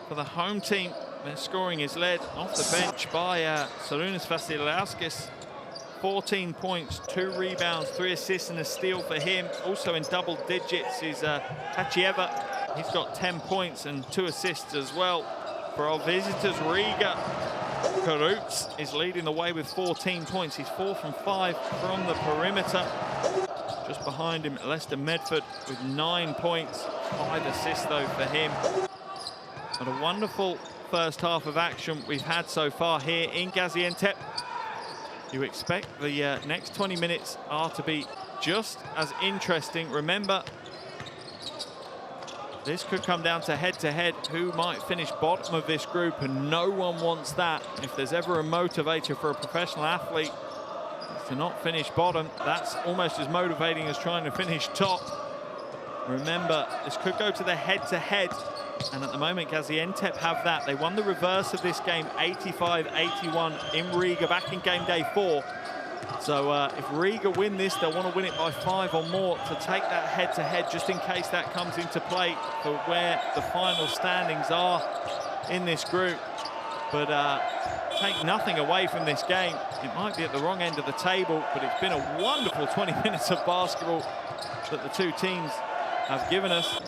For the home team, their scoring is led off the bench by Sarunas Vasiliauskas. 14 points, 2 rebounds, 3 assists and a steal for him. Also in double digits is Hachieva. He's got 10 points and 2 assists as well. For our visitors, Riga, Karut is leading the way with 14 points. He's 4 from 5 from the perimeter. Just behind him, Leicester Medford with 9 points, 5 assists though for him. But a wonderful first half of action we've had so far here in Gaziantep. You expect the next 20 minutes are to be just as interesting. Remember, this could come down to head-to-head who might finish bottom of this group, and no one wants that. If there's ever a motivator for a professional athlete, it's to not finish bottom. That's almost as motivating as trying to finish top. Remember, this could go to the head-to-head, and at the moment Gaziantep have that. They won the reverse of this game 85-81 in Riga back in game day 4. So if Riga win this, they'll want to win it by 5 or more to take that head-to-head, just in case that comes into play for where the final standings are in this group. But take nothing away from this game. It might be at the wrong end of the table, but it's been a wonderful 20 minutes of basketball that the two teams have given us.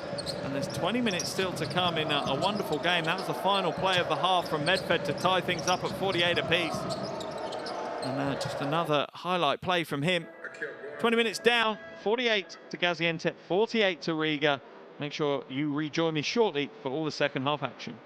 And there's 20 minutes still to come in a wonderful game. That was the final play of the half from Medford to tie things up at 48 apiece. And just another highlight play from him. 20 minutes down, 48 to Gaziantep, 48 to Riga. Make sure you rejoin me shortly for all the second half action.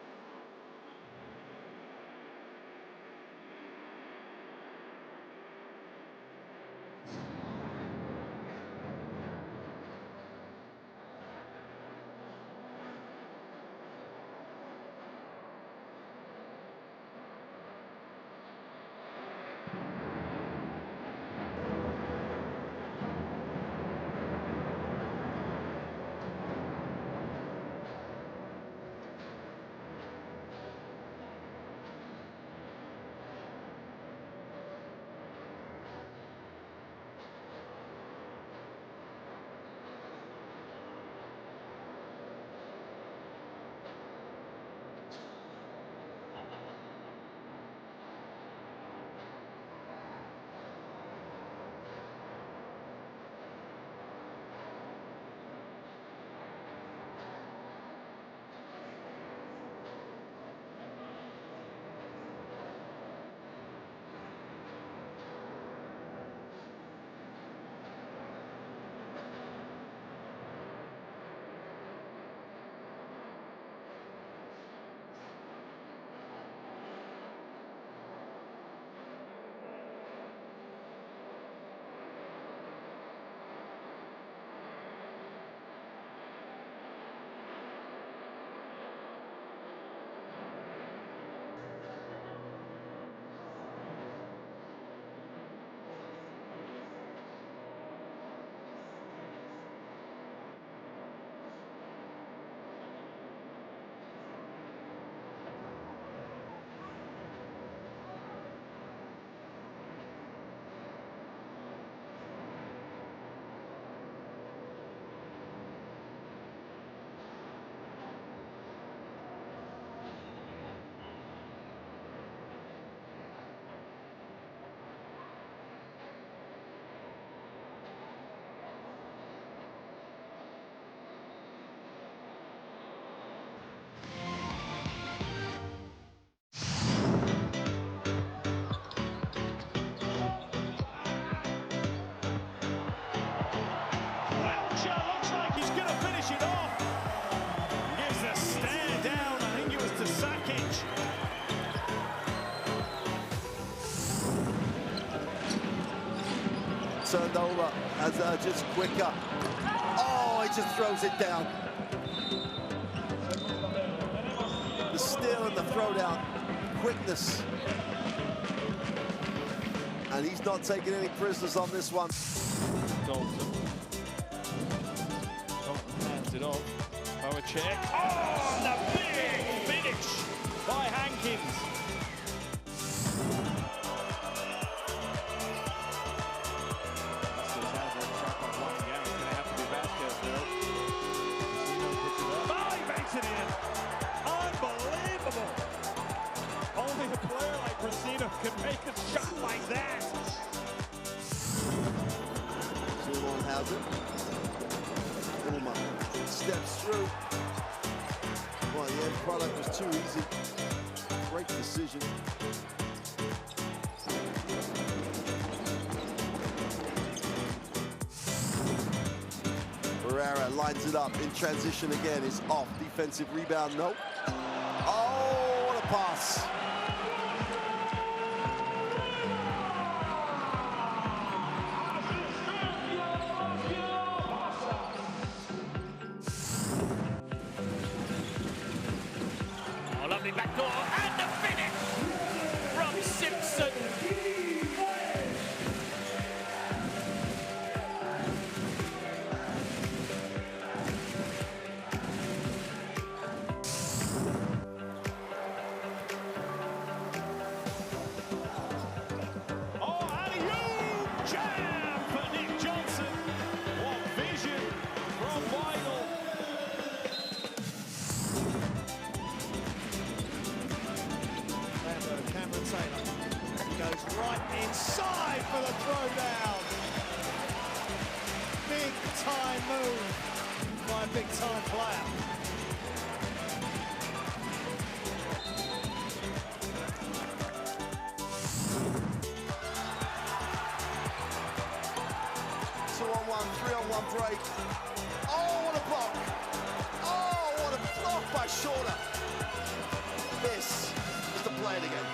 turned over as just quicker. Oh, he just throws it down. The steal and the throwdown, quickness. And he's not taking any prisoners on this one. Dalton. Dalton hands it off. Check. Oh, the big finish by Hankins. Oh, he makes it in. Unbelievable. Only a player like Brasino can make a shot like that. Zulon has it. Ulmer steps through. Well, the end product was too easy. Great decision. Barrera lines it up in transition again. Is off. Defensive rebound. Nope. Oh, what a pass. Lovely back door, and the finish from Simpson. Oh, alley-oop jam for Nick Johnson. What vision from Weigl. Cameron Taylor goes right inside for the throwdown. Big time move by a big time player. Two-on-one, three-on-one break. Oh, what a block. Oh, what a block by Shorter. This is the play it again.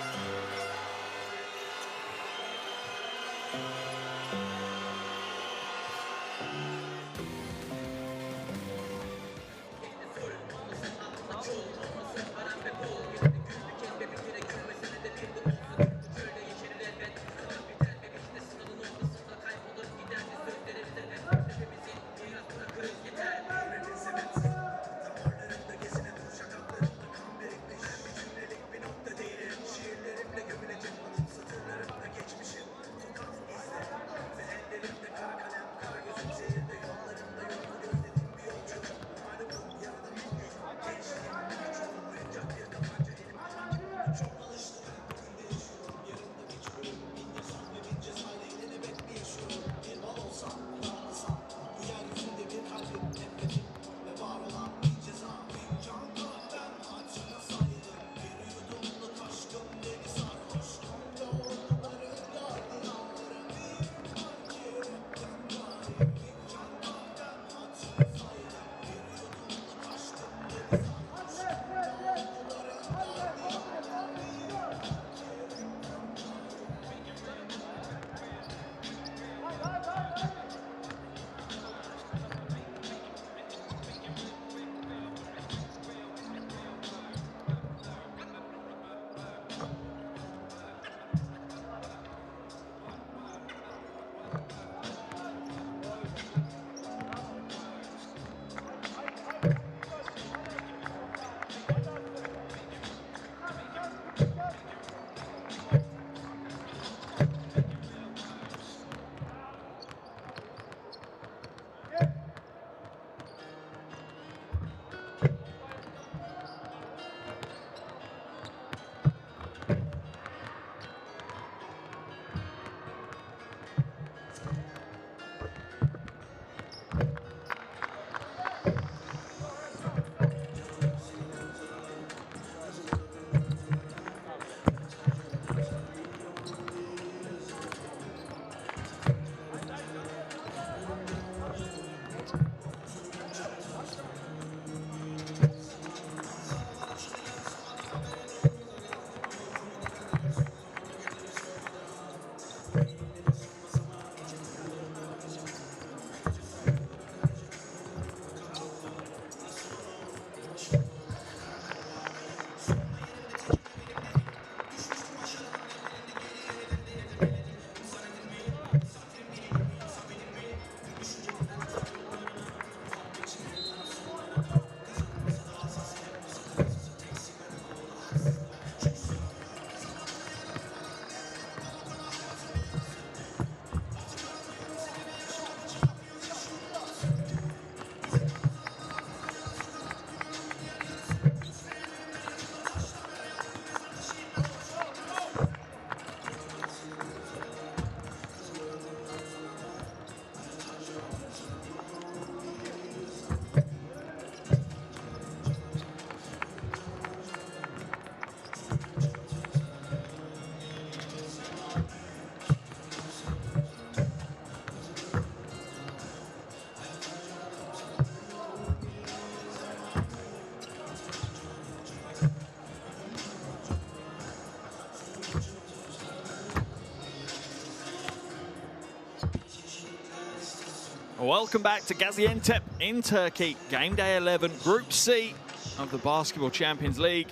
Welcome back to Gaziantep in Turkey. Game day 11, Group C of the Basketball Champions League.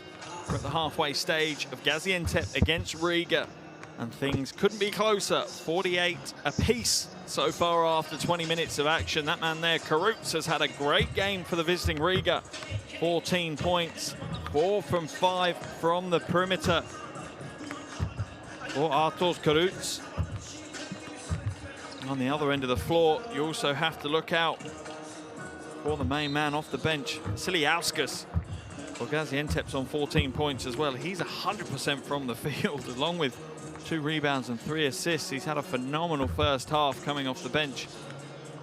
We're at the halfway stage of Gaziantep against Riga, and things couldn't be closer. 48 apiece so far after 20 minutes of action. That man there, Karutz, has had a great game for the visiting Riga. 14 points, 4 from 5 from the perimeter for Arturs Karutz. On the other end of the floor, you also have to look out for the main man off the bench, Vasiliauskas. Well, Gaziantep's on 14 points as well. He's 100% from the field, along with 2 rebounds and 3 assists. He's had a phenomenal first half coming off the bench.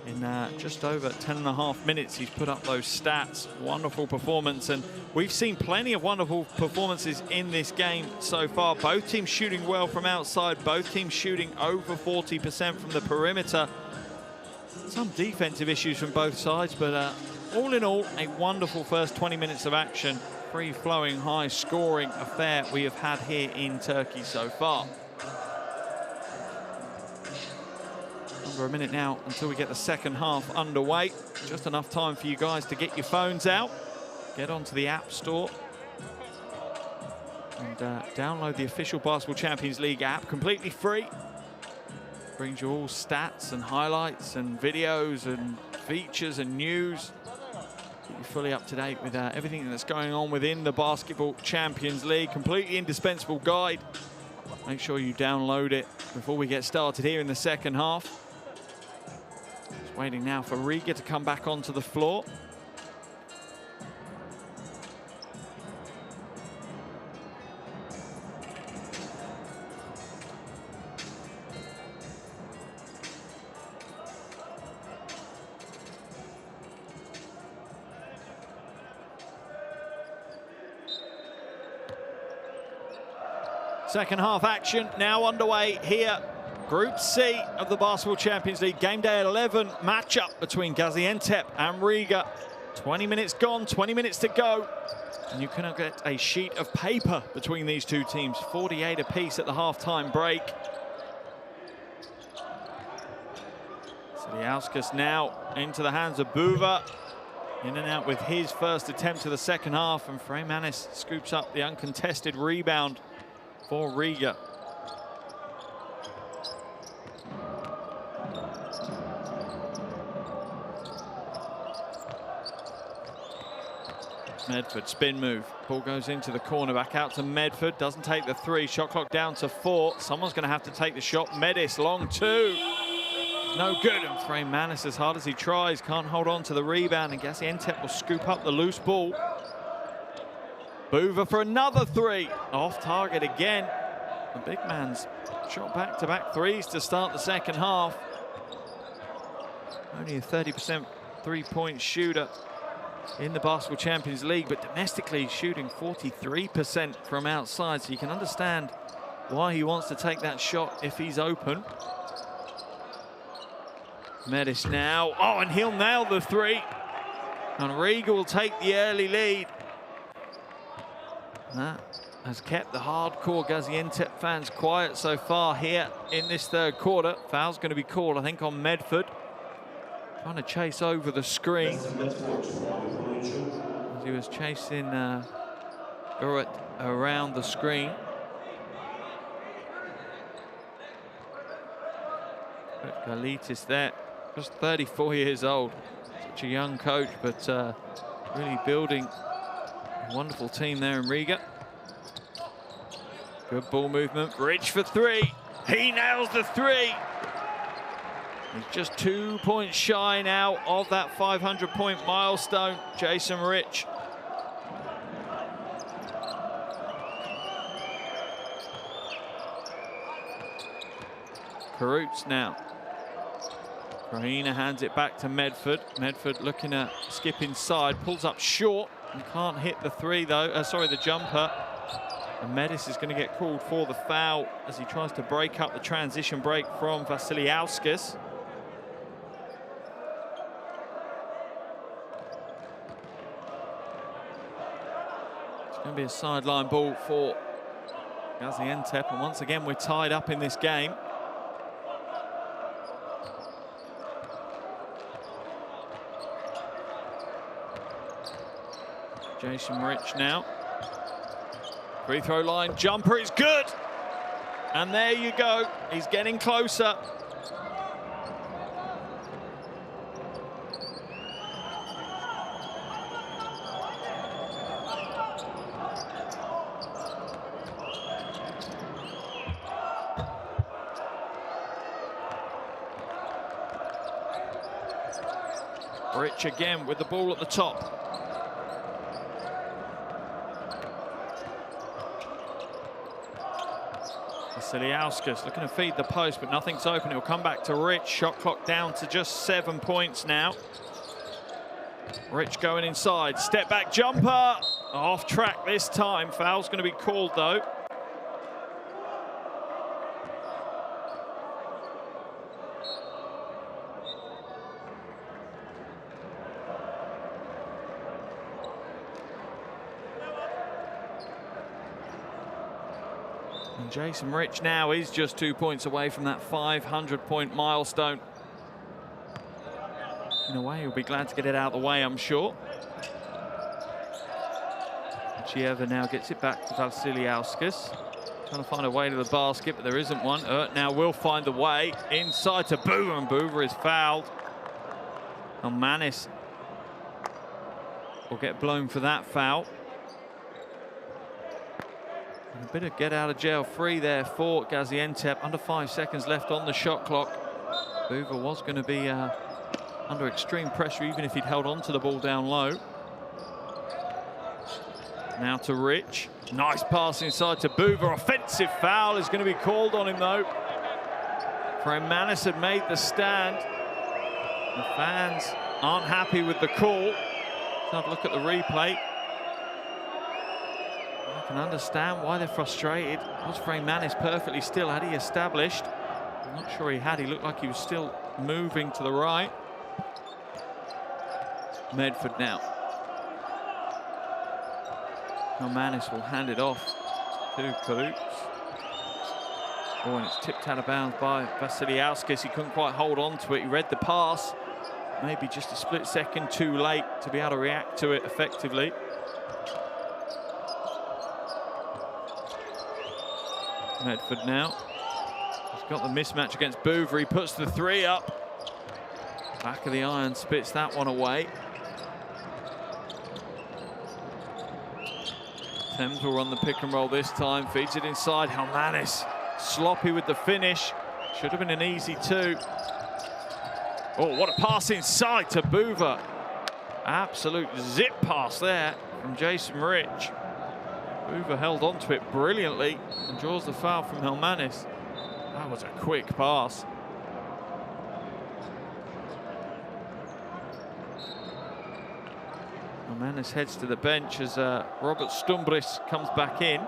In just over 10.5 minutes, he's put up those stats. Wonderful performance, and we've seen plenty of wonderful performances in this game so far. Both teams shooting well from outside, both teams shooting over 40% from the perimeter. Some defensive issues from both sides, but all in all, a wonderful first 20 minutes of action. Free-flowing, high-scoring affair we have had here in Turkey so far. Under a minute now until we get the second half underway. Just enough time for you guys to get your phones out, get onto the App Store, and download the official Basketball Champions League app, completely free. Brings you all stats and highlights and videos and features and news. Keep you fully up to date with everything that's going on within the Basketball Champions League. Completely indispensable guide. Make sure you download it before we get started here in the second half. Just waiting now for Riga to come back onto the floor. Second half action now underway here. Group C of the Basketball Champions League. Game day at 11. Matchup between Gaziantep and Riga. 20 minutes gone, 20 minutes to go. And you cannot get a sheet of paper between these two teams. 48 apiece at the halftime break. Vasiliauskas now into the hands of Buva. In and out with his first attempt to the second half. And Freymanis scoops up the uncontested rebound for Riga. Medford spin move. Ball goes into the corner, back out to Medford. Doesn't take the 3. Shot clock down to 4. Someone's going to have to take the shot. Medis, long 2. No good. And Freymanis, as hard as he tries, can't hold on to the rebound. And Gaziantep will scoop up the loose ball. Buva for another 3. Off target again. The big man's shot back-to-back 3s to start the second half. Only a 30% three-point shooter in the Basketball Champions League, but domestically shooting 43% from outside, so you can understand why he wants to take that shot if he's open. Medis now. Oh, and he'll nail the 3. And Riga will take the early lead. That has kept the hardcore Gaziantep fans quiet so far here in this third quarter. Foul's going to be called, I think, on Medford. Trying to chase over the screen. As he was chasing Uret around the screen. But Galitis there, just 34 years old. Such a young coach, but really building a wonderful team there in Riga. Good ball movement. Rich for 3. He nails the 3. He's just 2 points shy now of that 500-point milestone, Jason Rich. Karutz now. Rahina hands it back to Medford. Medford looking to skip inside, pulls up short and can't hit the 3 though. Sorry, the jumper. And Medis is going to get called for the foul as he tries to break up the transition break from Vasiliauskas. Going to be a sideline ball for Gaziantep, and once again we're tied up in this game. Jason Rich now. Free throw line, jumper is good. And there you go, he's getting closer. Rich again with the ball at the top. Vasiliauskas looking to feed the post, but nothing's open. He'll come back to Rich. Shot clock down to just 7 points now. Rich going inside. Step back jumper. Off track this time. Foul's going to be called though. And Jason Rich now is just 2 points away from that 500-point milestone. In a way, he'll be glad to get it out of the way, I'm sure. Chieva now gets it back to Vasiliauskas. Trying to find a way to the basket, but there isn't one. Now will find the way inside to Boover, and Boover is fouled. And Manis will get blown for that foul. And a bit of get out of jail free there for Gaziantep. Under 5 seconds left on the shot clock. Boover was going to be under extreme pressure even if he'd held on to the ball down low. Now to Rich. Nice pass inside to Boover. Offensive foul is going to be called on him though. Manis had made the stand. The fans aren't happy with the call. Let's have a look at the replay. I can understand why they're frustrated. Was Manis perfectly still? Had he established? I'm not sure he had. He looked like he was still moving to the right. Medford now. Manis will hand it off to Karuts. Oh, and it's tipped out of bounds by Vasiliauskas. He couldn't quite hold on to it. He read the pass. Maybe just a split second too late to be able to react to it effectively. Medford now. He's got the mismatch against Boover. He puts the three up. Back of the iron, spits that one away. Thames will run the pick and roll this time. Feeds it inside. Helmanis sloppy with the finish. Should have been an easy two. Oh, what a pass inside to Boover. Absolute zip pass there from Jason Rich. Boover held onto it brilliantly and draws the foul from Helmanis. That was a quick pass. Helmanis heads to the bench as Robert Stumbris comes back in.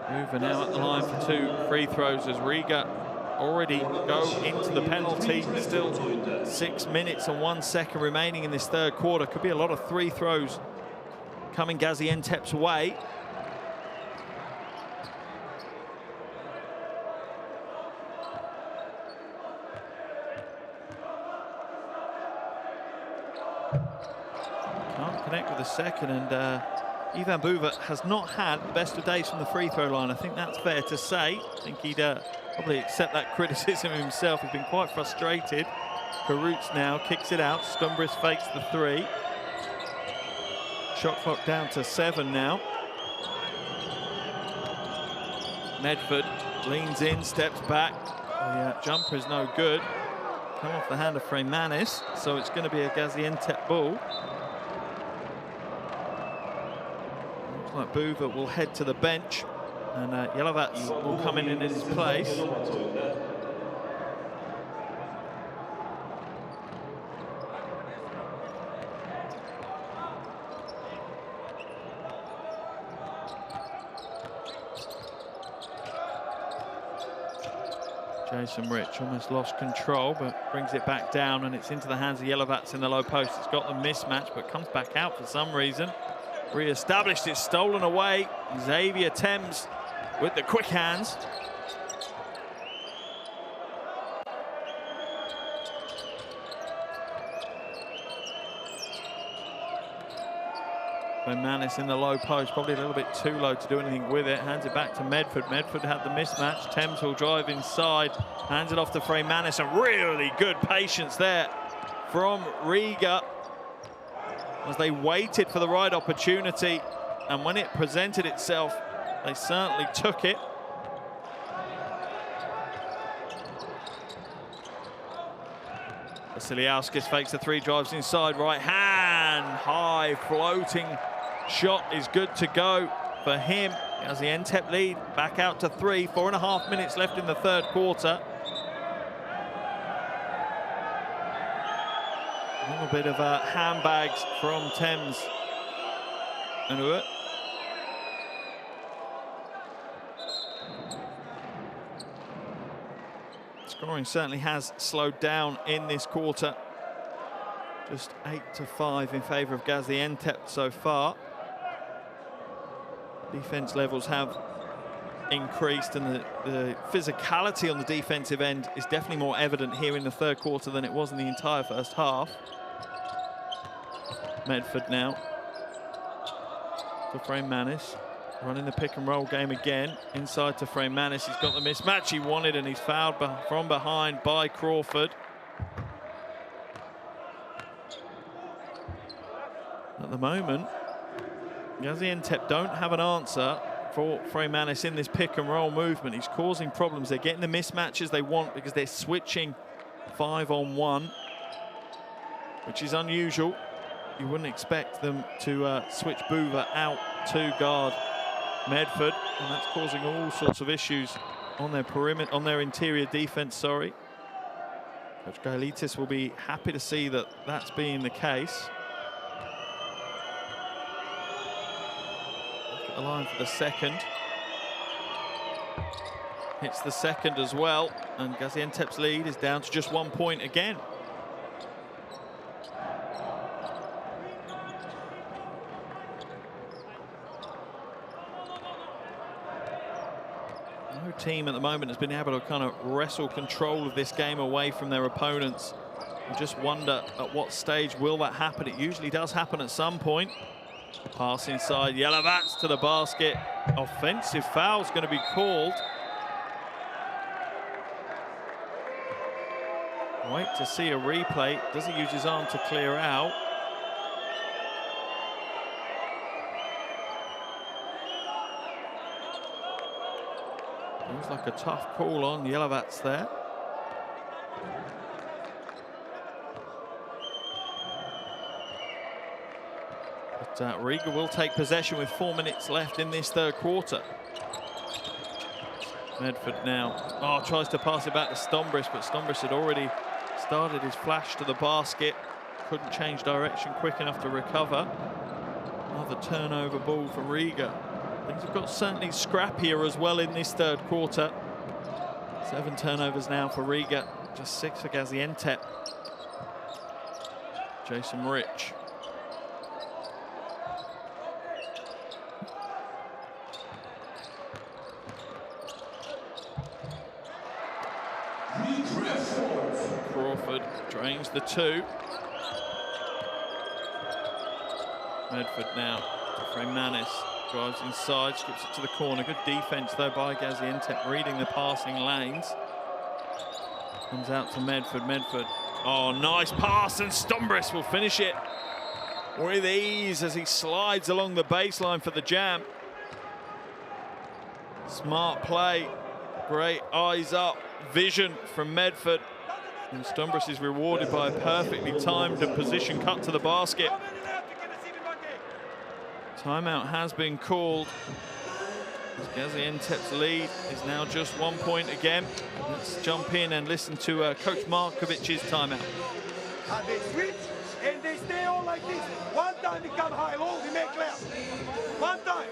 Boover now at the line for 2 free throws as Riga already go into the penalty. Still 6 minutes and 1 second remaining in this third quarter. Could be a lot of 3 throws coming Gaziantep's way. Can't connect with the second, and Ivan Boover has not had the best of days from the free throw line. I think that's fair to say. I think he'd probably accept that criticism himself. He's been quite frustrated. Karuts now kicks it out. Stumbris fakes the 3. Shot clock down to 7 now. Medford leans in, steps back. The jumper is no good. Come off the hand of Manis, so it's going to be a Gaziantep ball. Looks like Boover will head to the bench, and Yelovats will come in his place. Jason Rich almost lost control, but brings it back down, and it's into the hands of Yelovats in the low post. It's got the mismatch, but comes back out for some reason. Re-established, it's stolen away. Xavier Thames with the quick hands. Manis in the low post, probably a little bit too low to do anything with it. Hands it back to Medford. Medford had the mismatch. Thames will drive inside. Hands it off to Manis, and really good patience there from Riga as they waited for the right opportunity. And when it presented itself, they certainly took it. Vasiliauskas fakes the three, drives inside, right hand, high floating shot is good to go for him. Gaziantep lead back out to 3, 4.5 minutes left in the third quarter. A little bit of handbags from Thames and Uwe. Scoring certainly has slowed down in this quarter. Just 8-5 in favour of Gaziantep so far. Defence levels have increased, and the physicality on the defensive end is definitely more evident here in the third quarter than it was in the entire first half. Medford now to Manis. Running the pick and roll game again. Inside to Manis. He's got the mismatch he wanted, and he's fouled from behind by Crawford. At the moment, Gaziantep don't have an answer for Manis in this pick and roll movement. He's causing problems. They're getting the mismatches they want because they're switching 5-on-1, which is unusual. You wouldn't expect them to switch Buva out to guard Medford, and that's causing all sorts of issues on their perimeter, on their interior defense, sorry. Coach Gailitis will be happy to see that that's being the case. Look at the line for the second. Hits the second as well, and Gaziantep's lead is down to just 1 point again. No team at the moment has been able to kind of wrestle control of this game away from their opponents. You just wonder at what stage will that happen. It usually does happen at some point. Pass inside, Yelovats to the basket. Offensive foul's going to be called. Wait to see a replay. Does he use his arm to clear out? Feels like a tough call on Yelovats there. But Riga will take possession with 4 minutes left in this third quarter. Medford now, tries to pass it back to Stombris, but Stombris had already started his flash to the basket. Couldn't change direction quick enough to recover. Another turnover ball for Riga. Things have got certainly scrappier as well in this third quarter. 7 turnovers now for Riga, just 6 for Gaziantep. Jason Rich. Crawford drains the 2. Medford now to Manis. Drives inside, skips it to the corner. Good defense though by Gaziantep, reading the passing lanes. Comes out to Medford. Medford. Oh, nice pass, and Stombris will finish it with ease as he slides along the baseline for the jam. Smart play. Great eyes up vision from Medford. And Stombris is rewarded by a perfectly timed and position cut to the basket. Timeout has been called. Gaziantep's lead is now just 1 point again. Let's jump in and listen to Coach Markovic's timeout. And they switch and they stay on like this. One time we come high low, we make left. One time.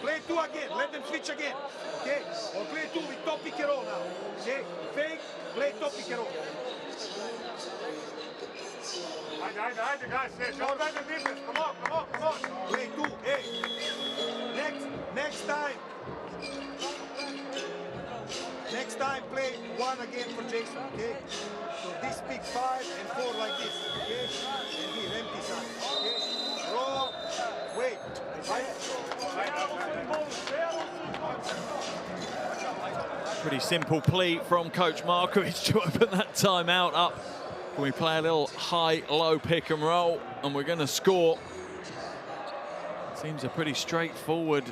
Play 2 again, let them switch again. Okay? Or play 2 with top pick and roll now. Okay? Fake, play top pick and roll. Haydi guys, show them the difference. Come on. Play 2, hey. Next time. next time play 1 again for Jason, okay? So this pick 5 and 4 like this, okay? And here, empty side, okay? Roll, wait. Pretty simple plea from Coach Markovic to open that timeout up. Can we play a little high-low pick and roll, and we're going to score. Seems a pretty straightforward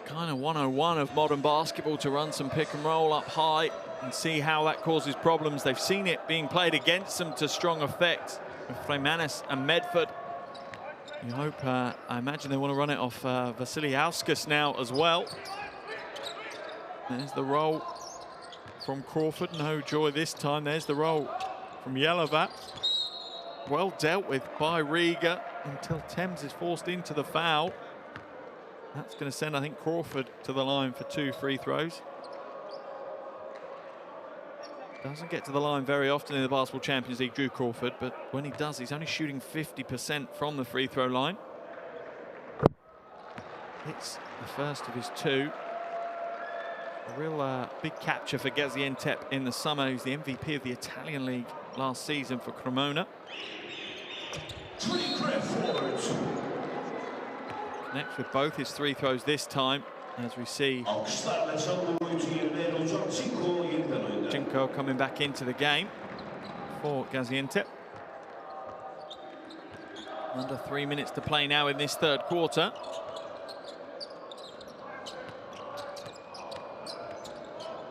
kind of 101 of modern basketball to run some pick and roll up high and see how that causes problems. They've seen it being played against them to strong effect with Freimanis and Medford. You hope, I imagine they want to run it off Vasiliauskas now as well. There's the roll from Crawford. No joy this time. There's the roll from Jelavat. Well dealt with by Riga until Thames is forced into the foul. That's going to send, I think, Crawford to the line for 2 free throws. Doesn't get to the line very often in the Basketball Champions League, Drew Crawford, but when he does, he's only shooting 50% from the free throw line. Hits the first of his 2. A real big capture for Gaziantep in the summer. He's the MVP of the Italian League last season for Cremona. Connects with both his 3 throws this time, as we see Jinko coming back into the game for Gaziantep. Under 3 minutes to play now in this 3rd quarter.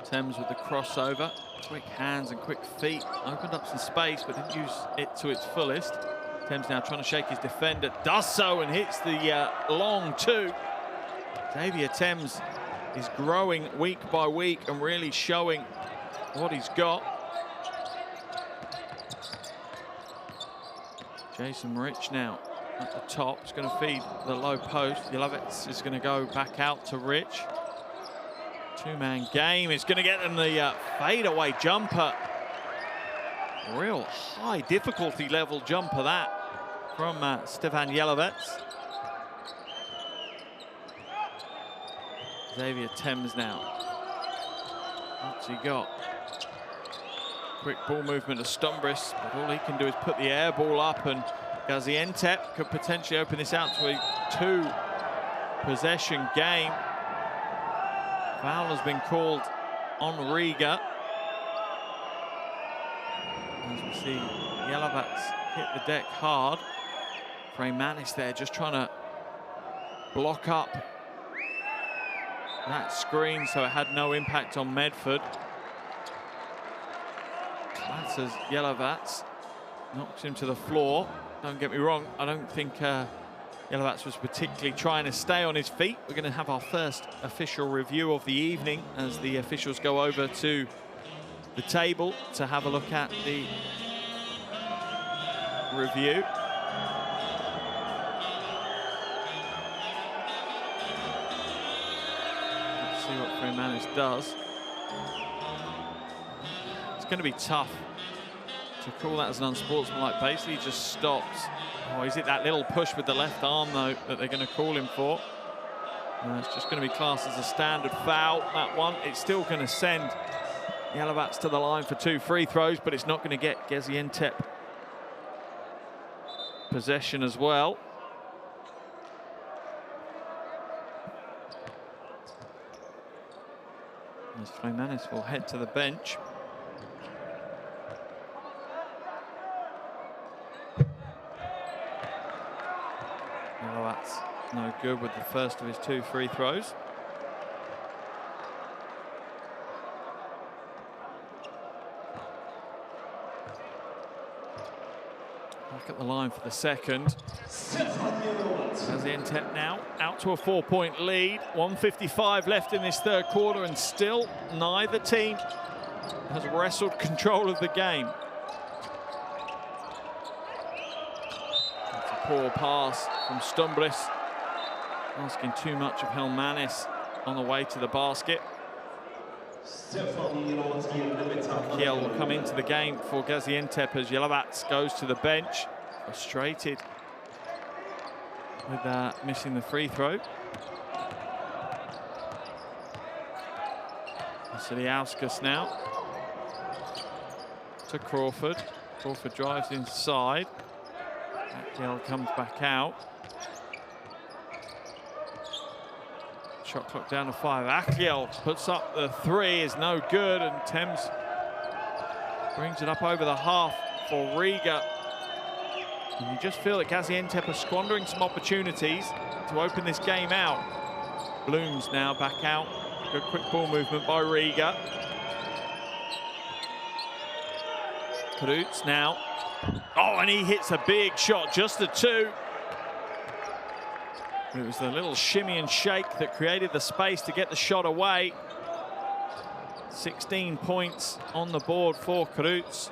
Thames with the crossover, quick hands and quick feet, opened up some space but didn't use it to its fullest. Thames now trying to shake his defender, does so and hits the long 2. Xavier Thames is growing week by week and really showing what he's got. Jason Rich now at the top, is going to feed the low post. Jelavets is going to go back out to Rich. 2-man game is going to get them the fadeaway jumper. Real high difficulty level jumper that from Stefan Jelavets. Xavier Thames now. What's he got? Quick ball movement to Stumbris, but all he can do is put the air ball up, and Gaziantep could potentially open this out to a 2-possession game. Foul has been called on Riga. As we see Jelavats hit the deck hard. Freimanis there just trying to block up that screen so it had no impact on Medford. Clatters Jelavats, knocks him to the floor. Don't get me wrong, I don't think Jelavats was particularly trying to stay on his feet. We're going to have our first official review of the evening as the officials go over to the table to have a look at the review. Let's see what Freimanis does. It's going to be tough to call that as an unsportsmanlike. Basically, he just stops. Oh, is it that little push with the left arm, though, that they're going to call him for? It's just going to be classed as a standard foul, that one. It's still going to send Jelavats to the line for 2 free throws, but it's not going to get Gaziantep possession as well. As Freimanis will head to the bench. Jelavats no good with the first of his 2 free throws. Back at the line for the second. Gaziantep now out to a 4-point lead. 1:55 left in this 3rd quarter, and still neither team has wrestled control of the game. That's a poor pass from Stumbris, asking too much of Helmanis on the way to the basket. Kiel will come into the game for Gaziantep as Jelavats goes to the bench, frustrated with missing the free throw. Vasiliauskas now to Crawford. Crawford drives inside. Akyel comes back out. Shot clock down to 5. Akyel puts up the 3, is no good, and Thames brings it up over the half for Riga. And you just feel that Gaziantep are squandering some opportunities to open this game out. Blooms now back out. Good quick ball movement by Riga. Krutz now. Oh, and he hits a big shot, just a 2. It was the little shimmy and shake that created the space to get the shot away. 16 points on the board for Krutz.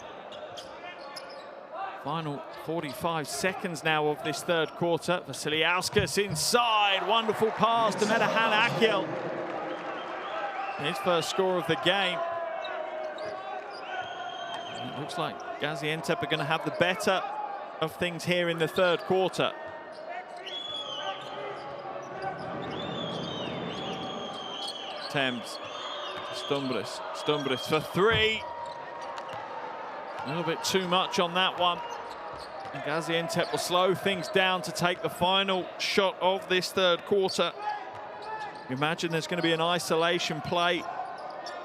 Final 45 seconds now of this third quarter. Vasiliauskas inside. Wonderful pass to Medahan Akyel. His first score of the game. It looks like Gaziantep are going to have the better of things here in the third quarter. Thames, Stumbris for 3. A little bit too much on that one. And Gaziantep will slow things down to take the final shot of this third quarter. You imagine there's going to be an isolation play,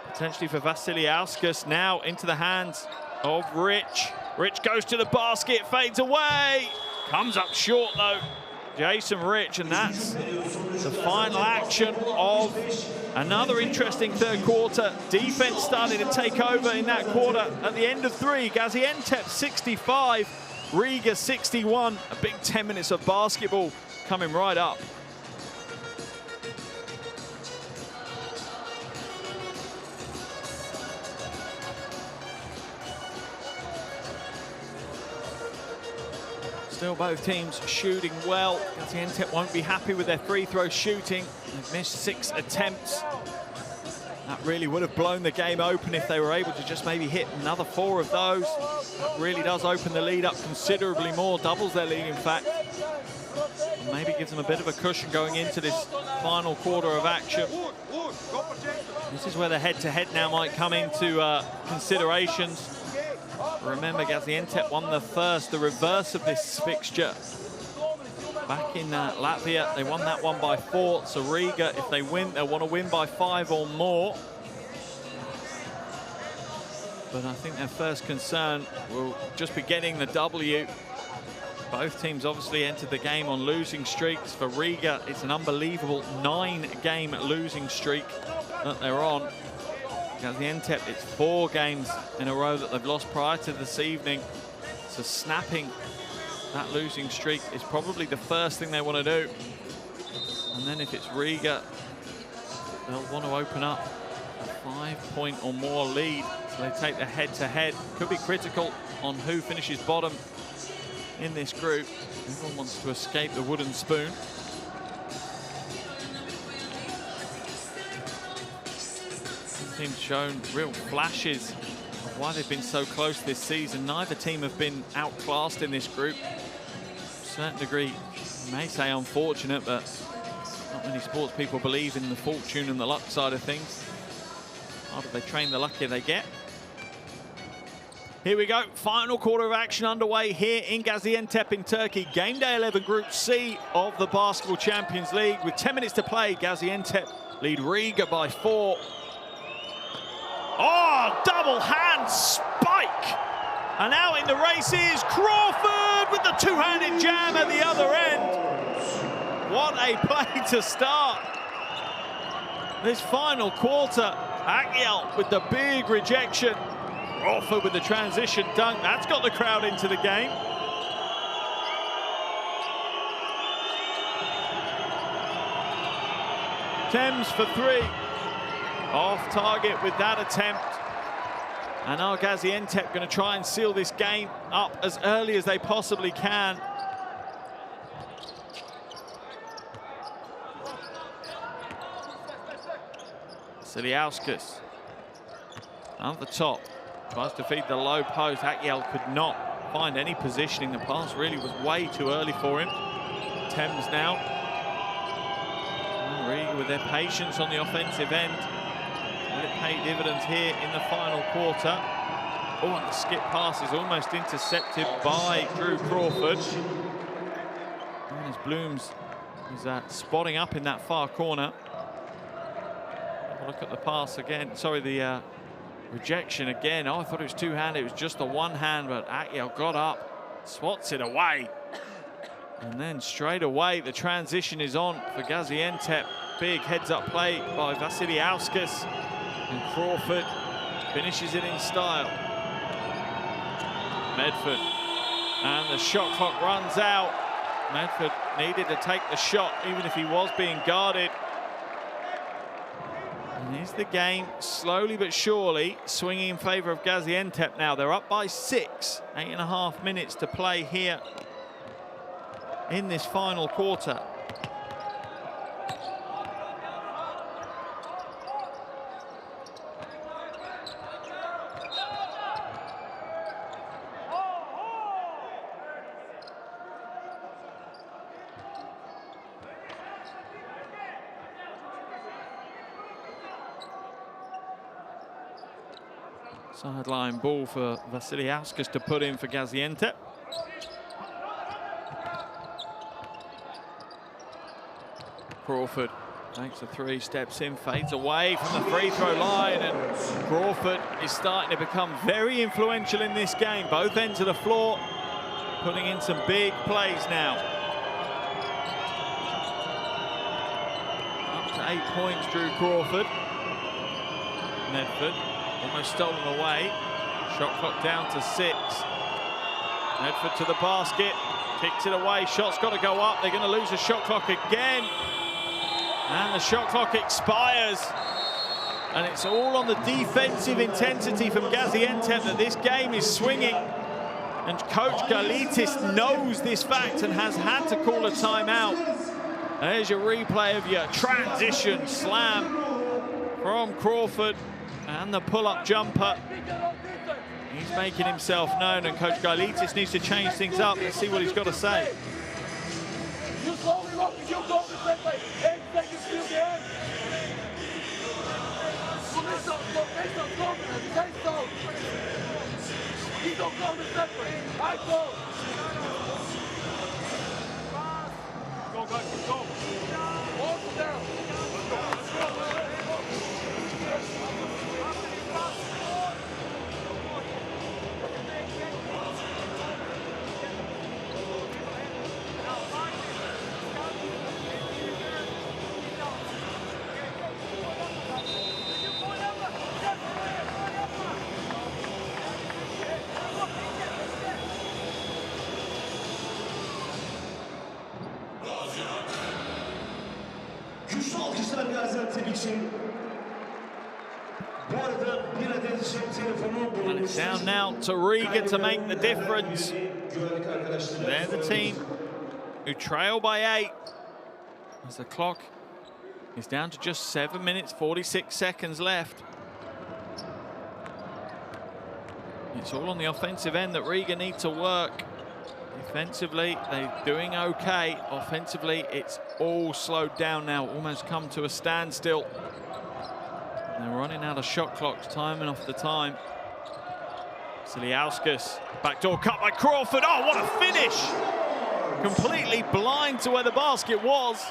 potentially for Vasiliauskas. Now into the hands of Rich. Rich goes to the basket, fades away. Comes up short though, Jason Rich, and that's the final action of another interesting third quarter. Defense started to take over in that quarter at the end of 3. Gaziantep 65, Riga 61. A big 10 minutes of basketball coming right up. Still both teams shooting well. Gaziantep won't be happy with their free throw shooting. They've missed 6 attempts. That really would have blown the game open if they were able to just maybe hit another 4 of those. That really does open the lead up considerably more, doubles their lead in fact. And maybe gives them a bit of a cushion going into this final quarter of action. This is where the head-to-head now might come into considerations. Remember, Gaziantep won the reverse of this fixture. Back in Latvia, they won that one by 4. So Riga, if they win, they'll want to win by 5 or more. But I think their first concern will just be getting the W. Both teams obviously entered the game on losing streaks. For Riga, it's an unbelievable 9-game losing streak that they're on. Gaziantep, it's 4 games in a row that they've lost prior to this evening. So snapping that losing streak is probably the first thing they want to do. And then if it's Riga, they'll want to open up a 5-point or more lead. So they take the head-to-head. Could be critical on who finishes bottom in this group. Everyone wants to escape the wooden spoon. Team's shown real flashes of why they've been so close this season. Neither team have been outclassed in this group. To a certain degree, you may say unfortunate, but not many sports people believe in the fortune and the luck side of things. The harder they train, the luckier they get. Here we go, final quarter of action underway here in Gaziantep in Turkey. Game day 11, Group C of the Basketball Champions League. With 10 minutes to play, Gaziantep lead Riga by 4. Oh, double hand spike. And now in the race is Crawford with the 2-handed jam at the other end. What a play to start this final quarter. Akyel with the big rejection. Crawford with the transition dunk. That's got the crowd into the game. Thames for 3. Off target with that attempt. And now Gaziantep going to try and seal this game up as early as they possibly can. Vasiliauskas at the top. Tries to feed the low post. Akyel could not find any positioning. The pass really was way too early for him. Thames now. Riga with their patience on the offensive end. it pay dividends here in the final quarter. Oh, and the skip pass is almost intercepted by Drew Crawford. And as Blooms is spotting up in that far corner. Have a look at the pass again. Sorry, the rejection again. Oh, I thought it was two-handed. It was just the one hand, but Akyel got up, swats it away. And then straight away, the transition is on for Gaziantep. Big heads-up play by Vasiliauskas. And Crawford finishes it in style. Medford. And the shot clock runs out. Medford needed to take the shot, even if he was being guarded. And is the game slowly but surely swinging in favor of Gaziantep now? They're up by 6, 8.5 minutes to play here in this final quarter. Sideline ball for Vasiliauskas to put in for Gaziantep. Crawford makes a three, steps in, fades away from the free throw line, and Crawford is starting to become very influential in this game. Both ends of the floor, putting in some big plays now. Up to 8 points, Drew Crawford. Medford almost stolen away. Shot clock down to 6. Medford to the basket, kicks it away. Shot's got to go up. They're going to lose the shot clock again. And the shot clock expires. And it's all on the defensive intensity from Gaziantep that this game is swinging. And Coach Galitis knows this fact and has had to call a timeout. There's your replay of your transition slam from Crawford and the pull-up jumper. He's making himself known, and Coach Galitis needs to change things up. Let's see what he's got to say. You slowly rock, you go to the play. 8 seconds to the end. He don't go to the play. I go. Go, guys, go. Walk down. Güçlü alkışlar Gaziantep için. Bu arada bir adet cep telefonu And it's down now to Riga to make the difference. They're the team who trail by 8 as the clock is down to just 7 minutes, 46 seconds left. It's all on the offensive end that Riga need to work. Defensively, they're doing okay. Offensively, it's all slowed down now, almost come to a standstill. And they're running out of shot clocks, timing off the time. Vasiliauskas, backdoor cut by Crawford. Oh, what a finish! Completely blind to where the basket was.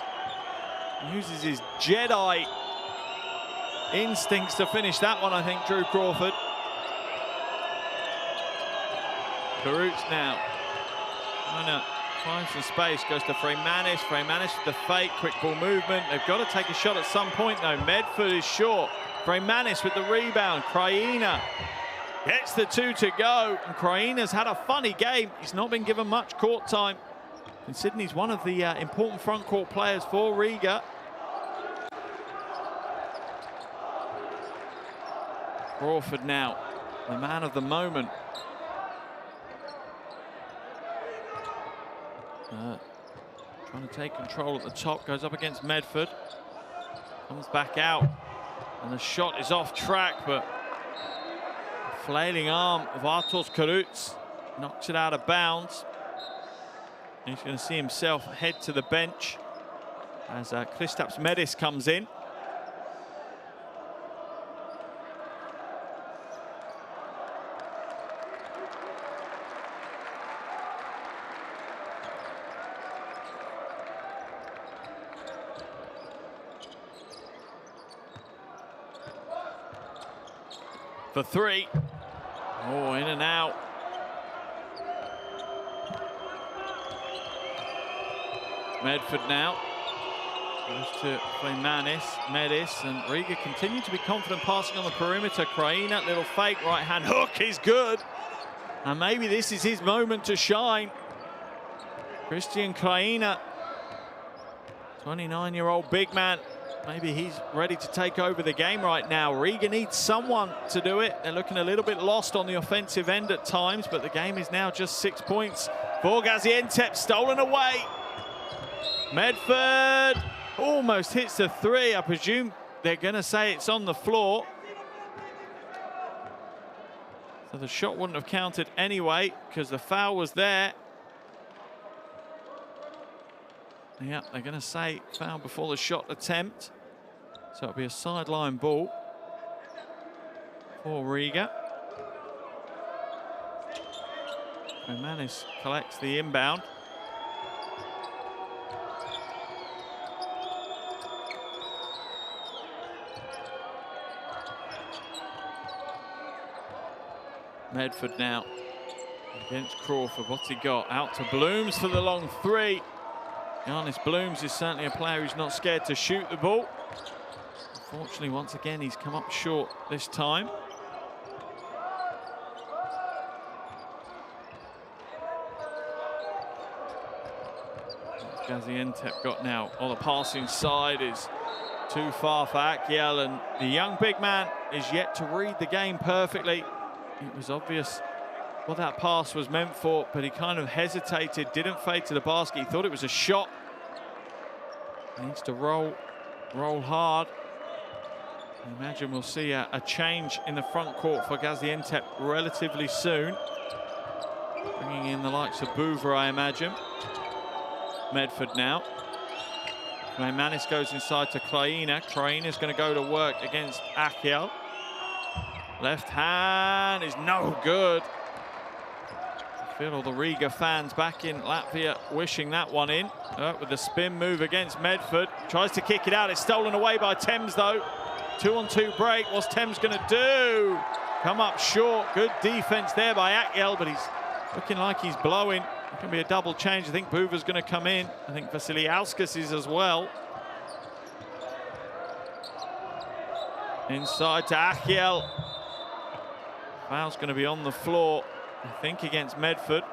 He uses his Jedi instincts to finish that one, I think, Drew Crawford. Karutz now. Finds some space, goes to Freymanis. Freymanis with the fake, quick ball movement. They've got to take a shot at some point, though. Medford is short. Freymanis with the rebound. Kraina gets the 2 to go. And Kraina's had a funny game. He's not been given much court time, considering he's one of the important front court players for Riga. Crawford now, the man of the moment. Trying to take control at the top, goes up against Medford, comes back out, and the shot is off track, but the flailing arm of Artos Karutz knocks it out of bounds. He's going to see himself head to the bench as Kristaps Medis comes in. For three. Oh, in and out. Medford now goes to play Medis, and Riga continue to be confident passing on the perimeter. Kraina, little fake right hand hook is good. And maybe this is his moment to shine. Christian Kraina, 29-year-old big man. Maybe he's ready to take over the game right now. Riga needs someone to do it. They're looking a little bit lost on the offensive end at times, but the game is now just 6 points for Gaziantep. Stolen away. Medford almost hits the three. I presume they're going to say it's on the floor. So the shot wouldn't have counted anyway because the foul was there. Yeah, they're going to say foul before the shot attempt. So it'll be a sideline ball for Riga. Manis collects the inbound. Medford now against Crawford. What's he got? Out to Blooms for the long three. Giannis Blooms is certainly a player who's not scared to shoot the ball. Unfortunately, once again, he's come up short this time. Gaziantep got now on the passing side is too far for Akyel, and the young big man is yet to read the game perfectly. It was obvious what that pass was meant for, but he kind of hesitated, didn't fade to the basket. He thought it was a shot. He needs to roll hard. I imagine we'll see a change in the front court for Gaziantep relatively soon. Bringing in the likes of Bouver, I imagine. Medford now. Manis goes inside to Kraina. Kraina's going to go to work against Akyel. Left hand is no good. I feel all the Riga fans back in Latvia wishing that one in. With the spin move against Medford. Tries to kick it out. It's stolen away by Thames, though. 2-on-2 break. What's Thames going to do? Come up short. Good defense there by Akyel, but he's looking like he's blowing. It can be a double change. I think Bouver's going to come in. I think Vasiliauskas is as well. Inside to Akyel. Foul's going to be on the floor, I think, against Medford.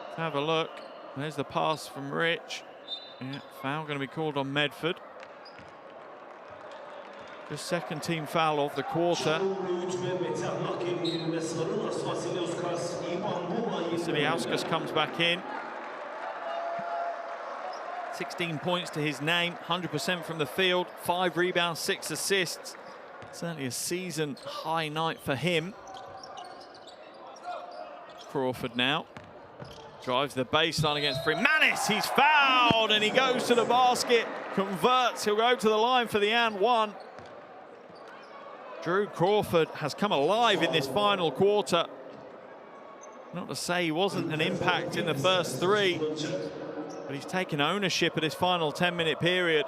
Let's have a look. There's the pass from Rich. Yeah, foul going to be called on Medford. The second team foul of the quarter. Vasiliauskas comes back in. 16 points to his name, 100% from the field, 5 rebounds, 6 assists. Certainly a season high night for him. Crawford now drives the baseline against Free. Manis, he's fouled and he goes to the basket, converts, he'll go to the line for the and one. Drew Crawford has come alive in this final quarter. Not to say he wasn't an impact in the first 3, but he's taken ownership of this final 10-minute period.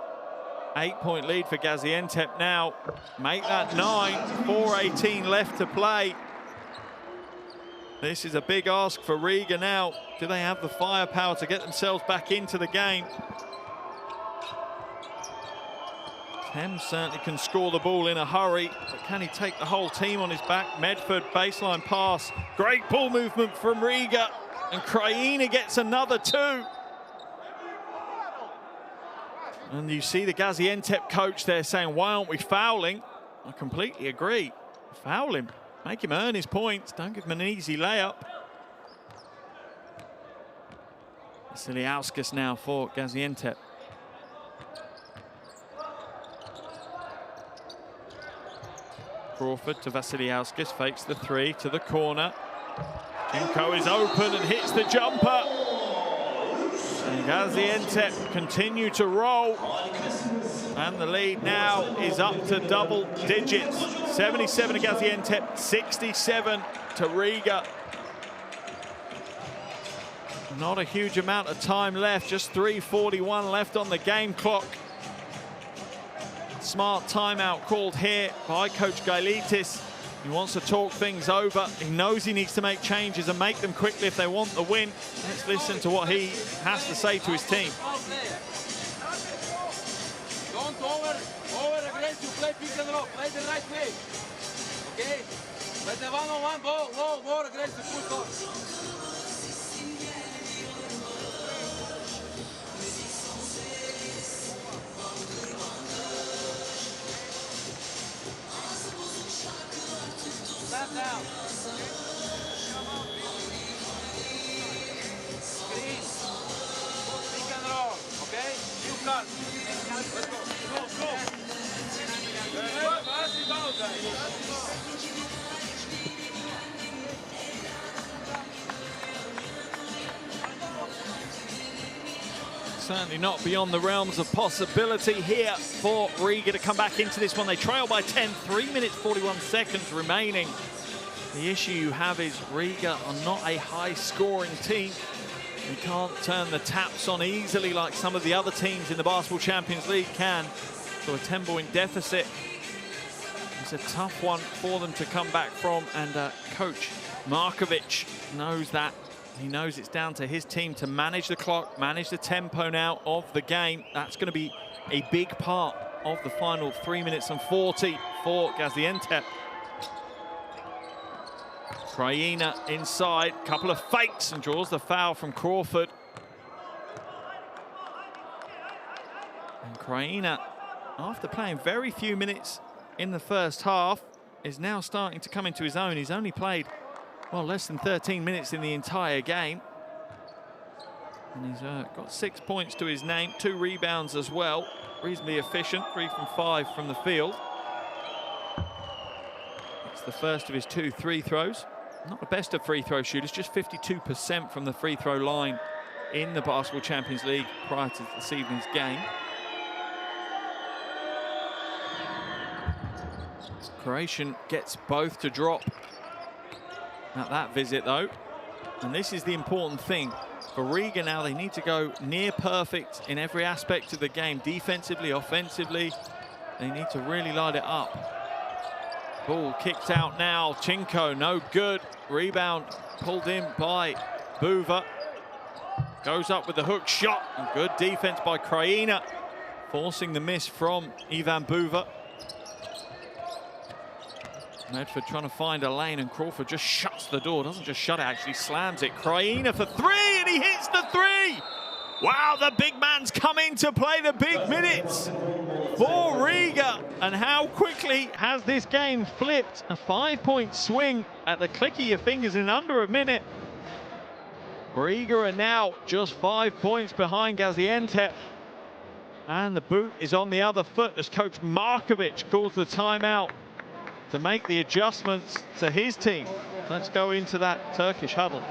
8-point lead for Gaziantep now. Make that 9, 4:18 left to play. This is a big ask for Riga now. Do they have the firepower to get themselves back into the game? Thames certainly can score the ball in a hurry, but can he take the whole team on his back? Medford, baseline pass. Great ball movement from Riga, and Kraina gets another 2. And you see the Gaziantep coach there saying, why aren't we fouling? I completely agree. Foul him. Make him earn his points. Don't give him an easy layup. Vasiliauskas now for Gaziantep. Crawford to Vasiliauskas, fakes the 3 to the corner. Jinko is open and hits the jumper. And Gaziantep continue to roll. And the lead now is up to double digits. 77 to Gaziantep, 67 to Riga. Not a huge amount of time left, just 3:41 left on the game clock. Smart timeout called here by Coach Gailitis. He wants to talk things over. He knows he needs to make changes and make them quickly if they want the win. Let's listen to what he has to say to his team. Don't over-aggressive, play pick and roll, play the right way. Okay? Play the one-on-one ball, low, more aggressive, push on. Stand down. Screen. Pick and roll, okay? You cut. Let's go. Go, go. Certainly not beyond the realms of possibility here for Riga to come back into this one. They trail by 10, 3 minutes, 41 seconds remaining. The issue you have is Riga are not a high-scoring team. You can't turn the taps on easily like some of the other teams in the Basketball Champions League can. So a 10-point deficit is a tough one for them to come back from, and Coach Markovic knows that. He knows it's down to his team to manage the clock, manage the tempo now of the game. That's going to be a big part of the final 3 minutes and 40 for Gaziantep. Kraina inside, couple of fakes and draws the foul from Crawford. And Kraina, after playing very few minutes in the first half, is now starting to come into his own. He's only played, well, less than 13 minutes in the entire game. And he's got 6 points to his name, 2 rebounds as well. Reasonably efficient, 3 from 5 from the field. It's the first of his 2 free throws. Not the best of free throw shooters, just 52% from the free throw line in the Basketball Champions League prior to this evening's game. Croatian gets both to drop at that visit though. And this is the important thing. For Riga now, they need to go near perfect in every aspect of the game. Defensively, offensively, they need to really light it up. Ball kicked out now. Chinko, no good. Rebound pulled in by Buva. Goes up with the hook shot. And good defense by Kraina, forcing the miss from Ivan Buva. Medford trying to find a lane, and Crawford just shuts the door. Doesn't just shut it, actually slams it. Kraina for 3, and he hits the 3. Wow, the big man's come in to play the big minutes for Riga. And how quickly has this game flipped? A 5-point swing at the click of your fingers in under a minute. Riga are now just 5 points behind Gaziantep. And the boot is on the other foot as Coach Markovic calls the timeout to make the adjustments to his team. Let's go into that Turkish huddle.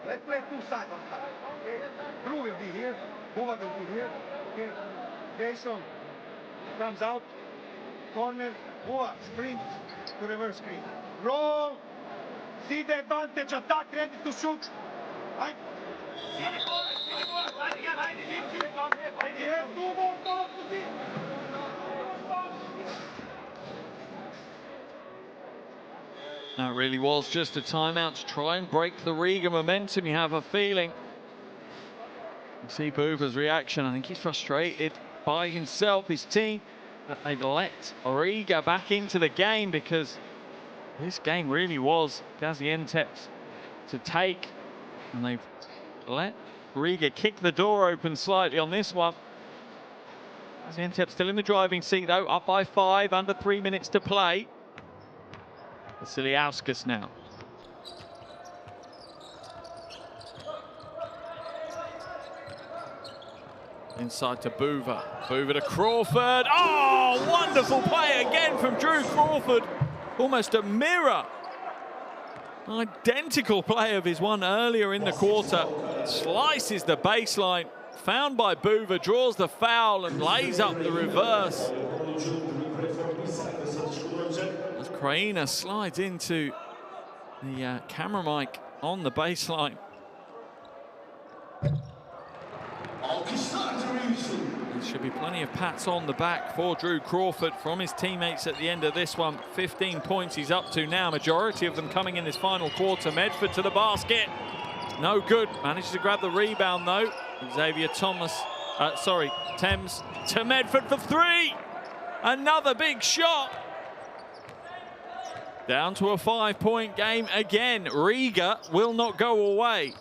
Let's play 2 sides on time. Okay? Drew will be here, Buva will be here. Okay? Jason comes out, corner, Buva screen to reverse screen. Roll, see the advantage, attack, ready to shoot. Right? That really was just a timeout to try and break the Riga momentum, you have a feeling. You see Buva's reaction. I think he's frustrated by himself, his team, that they've let Riga back into the game, because this game really was Gaziantep's to take, and they've let Riga kick the door open slightly on this one. Gaziantep still in the driving seat though, up by 5, under 3 minutes to play. Vasiliauskas now. Inside to Buva. Buva to Crawford. Oh, wonderful play again from Drew Crawford. Almost a mirror Identical play of his one earlier in the quarter. Slices the baseline, found by Buva, draws the foul and lays up the reverse. As Kraina slides into the camera mic on the baseline. There should be plenty of pats on the back for Drew Crawford from his teammates at the end of this one. 15 points he's up to now, majority of them coming in this final quarter. Medford to the basket. No good. Manages to grab the rebound though. Thames to Medford for three. Another big shot. Down to a 5-point game again. Riga will not go away.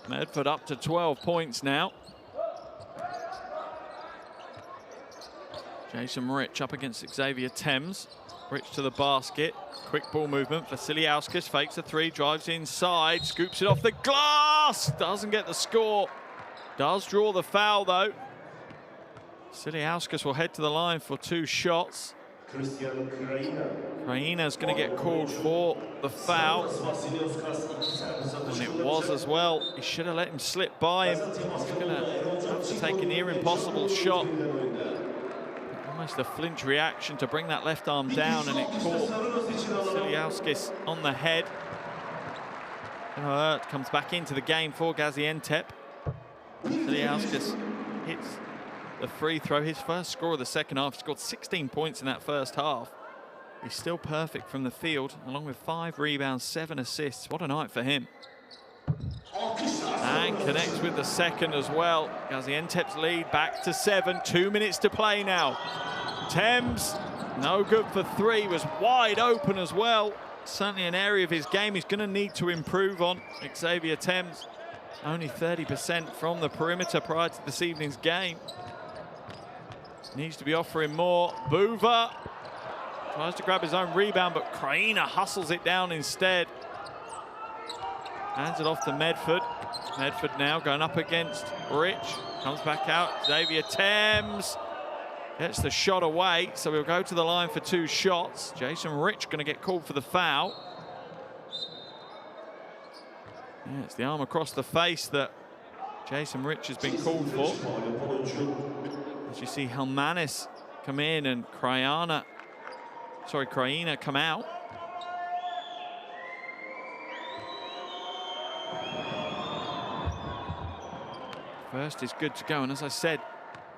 Medford up to 12 points now. Jason Rich up against Xavier Thames. Rich to the basket. Quick ball movement. Vasiliauskas fakes a three, drives inside, scoops it off the glass. Doesn't get the score. Does draw the foul though. Vasiliauskas will head to the line for 2 shots. Kraina's going to get called for the foul. And it was as well. He should have let him slip by him. He's going to have to take a near impossible shot. Almost a flinch reaction to bring that left arm down, and it caught Vasiliauskas on the head. Comes back into the game for Gaziantep. Vasiliauskas hits the free throw, his first score of the second half. He scored 16 points in that first half. He's still perfect from the field, along with 5 rebounds, 7 assists. What a night for him. And connects with the second as well. Gaziantep's lead back to 7. 2 minutes to play now. Thames, no good for 3, was wide open as well. Certainly an area of his game he's going to need to improve on. Xavier Thames, only 30% from the perimeter prior to this evening's game. Needs to be offering more. Buva tries to grab his own rebound, but Kraina hustles it down instead. Hands it off to Medford. Medford now going up against Rich. Comes back out. Xavier Thames gets the shot away, so we'll go to the line for 2 shots. Jason Rich going to get called for the foul. Yeah, it's the arm across the face that Jason Rich has been called for. As you see Helmanis come in and Kraina come out. First is good to go, and as I said,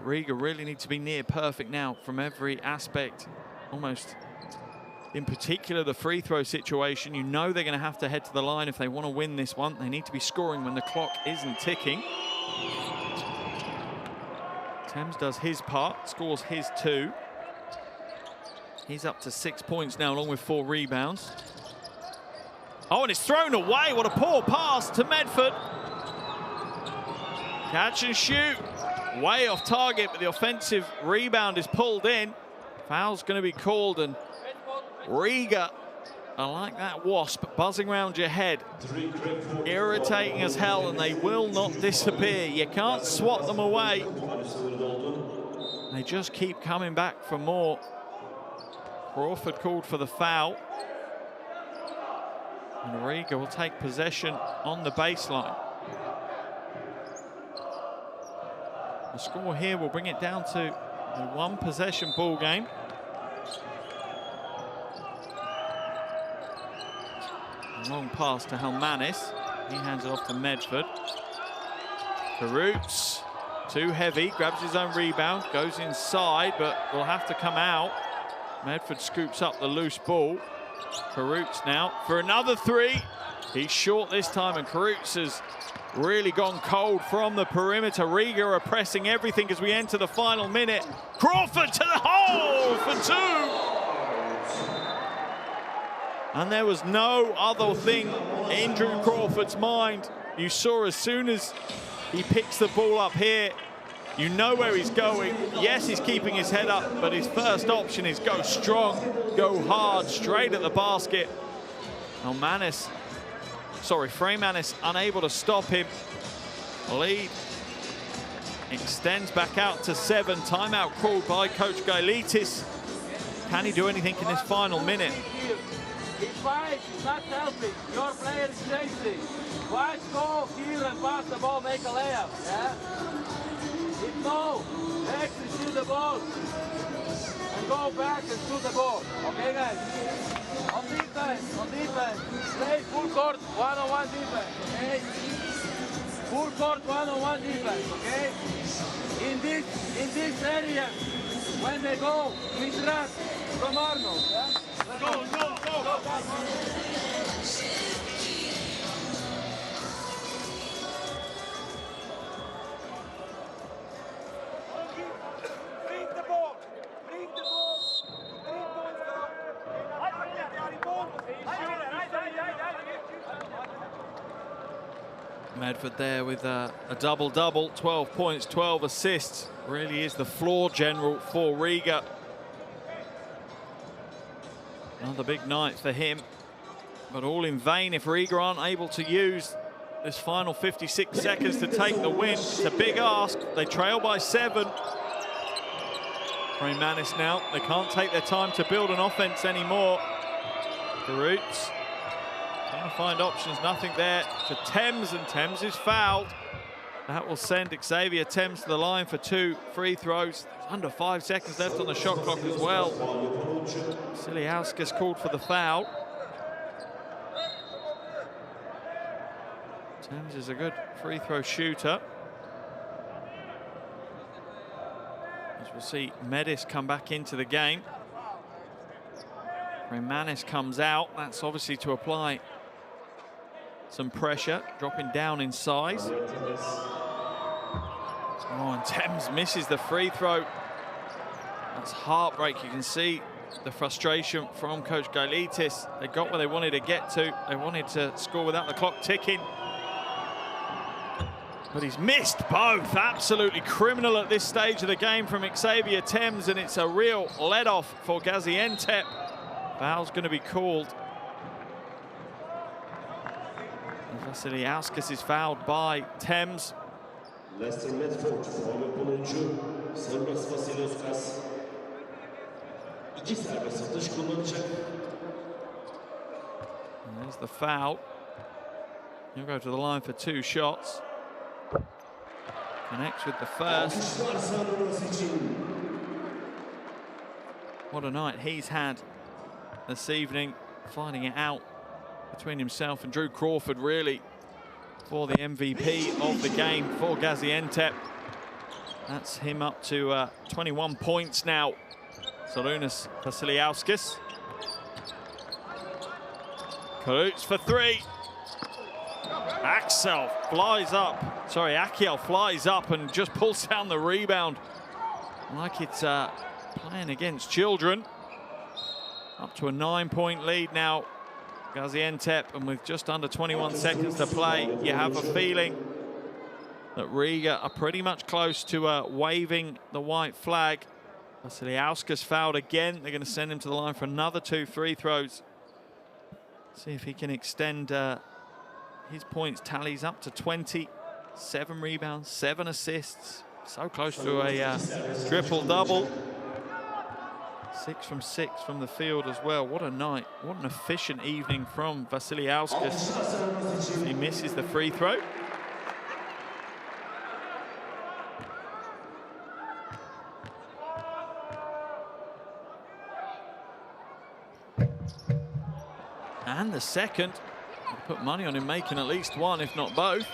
Riga really need to be near perfect now from every aspect. Almost, in particular, the free throw situation. You know they're going to have to head to the line if they want to win this one. They need to be scoring when the clock isn't ticking. Thames does his part, scores his 2. He's up to 6 points now, along with 4 rebounds. Oh, and it's thrown away. What a poor pass to Medford. Catch and shoot. Way off target, but the offensive rebound is pulled in. Foul's going to be called, and Riga are like that wasp buzzing around your head. Irritating as hell, and they will not disappear. You can't swat them away. They just keep coming back for more. Crawford called for the foul. And Riga will take possession on the baseline. The score here will bring it down to a 1-possession ball game. A long pass to Helmanis. He hands it off to Medford. Karutz, too heavy, grabs his own rebound, goes inside, but will have to come out. Medford scoops up the loose ball. Karutz now for another 3. He's short this time, and Karutz has really gone cold from the perimeter. Riga are pressing everything as we enter the final minute. Crawford to the hole for 2. And there was no other thing in Drew Crawford's mind. You saw as soon as he picks the ball up here, you know where he's going. Yes, he's keeping his head up, but his first option is go strong, go hard, straight at the basket. Freimanis unable to stop him. Lead extends back out to 7. Timeout called by Coach Gailitis. Can he do anything in this final minute? In fight, it's not helping. Your player is chasing. Why go here and pass the ball, make a layup? Yeah? If no, actually shoot the ball and go back and shoot the ball. Okay, guys? On defense, play full court, one-on-one defense, okay? Full court, one-on-one defense, okay? In this area, when they go, we trap from Arnold, yeah? Go. Bring the ball. 3 points now. Medford there with a double-double, 12 points, 12 assists. Really is the floor general for Riga. Another big night for him, but all in vain if Riga aren't able to use this final 56 seconds to take the win. It's a big ask. They trail by 7. Manis now. They can't take their time to build an offense anymore. The Roots trying to find options, nothing there for Thames, and Thames is fouled. That will send Xavier Thames to the line for 2 free throws. Under 5 seconds left on the shot clock as well. Vasiliauskas called for the foul. Thames is a good free throw shooter. As we'll see Medis come back into the game. Manis comes out. That's obviously to apply some pressure, dropping down in size. Oh, and Thames misses the free throw. That's heartbreak. You can see the frustration from Coach Gailitis. They got where they wanted to get to. They wanted to score without the clock ticking. But he's missed both. Absolutely criminal at this stage of the game from Xavier Thames, and it's a real let-off for Gaziantep. Foul's going to be called. Vasiliauskas is fouled by Thames. Leicester Medford faul yapan oyuncu serbest Vasiliauskas 2 serbest atış kullanacak. And there's the foul. He'll go to the line for 2 shots. Connects with the first. Alkışlar sağlaması için. What a night he's had this evening, finding it out between himself and Drew Crawford, really, for the MVP of the game for Gaziantep. That's him up to 21 points now. Sarunas Vasiliauskas. Karuts for 3. Axiel flies up and just pulls down the rebound. Like it's playing against children. Up to a 9-point lead now, Gaziantep, and with just under 21 seconds to play, you have a feeling that Riga are pretty much close to waving the white flag. Vasiliauskas fouled again. They're going to send him to the line for another 2 free throws. See if he can extend his points tallies up to 20. 7 rebounds, 7 assists. So close to a triple-double. 6 from 6 from the field as well. What a night. What an efficient evening from Vasiliauskas. He misses the free throw. And the second. I'll put money on him making at least 1, if not both.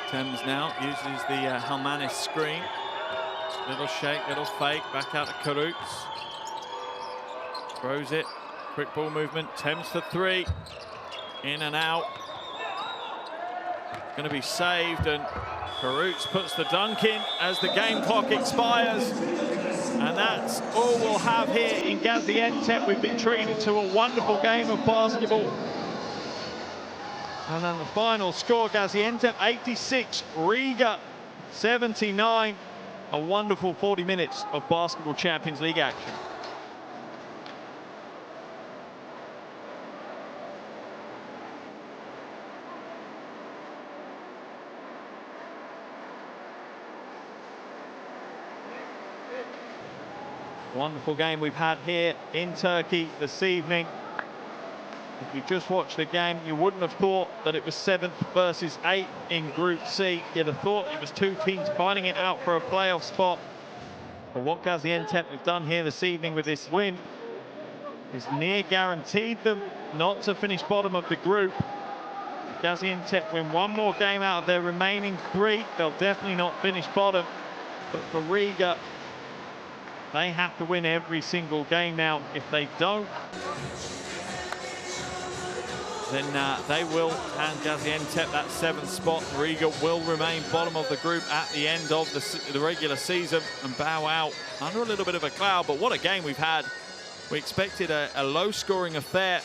Thames now uses the Halmanis screen. Little shake, little fake, back out to Karuts. Throws it, quick ball movement, Thames for 3. In and out. Going to be saved, and Karuts puts the dunk in as the game clock expires. And that's all we'll have here in Gaziantep. We've been treated to a wonderful game of basketball. And then the final score, Gaziantep 86, Riga 79. A wonderful 40 minutes of Basketball Champions League action. Wonderful game we've had here in Turkey this evening. If you just watched the game, you wouldn't have thought that it was 7th versus 8th in Group C. You'd have thought it was two teams fighting it out for a playoff spot. But what Gaziantep have done here this evening with this win is near guaranteed them not to finish bottom of the group. If Gaziantep win one more game out of their remaining 3, they'll definitely not finish bottom. But for Riga, they have to win every single game now. If they don't, then they will hand Gaziantep that 7th spot. Riga will remain bottom of the group at the end of the regular season and bow out under a little bit of a cloud. But what a game we've had. We expected a low-scoring affair,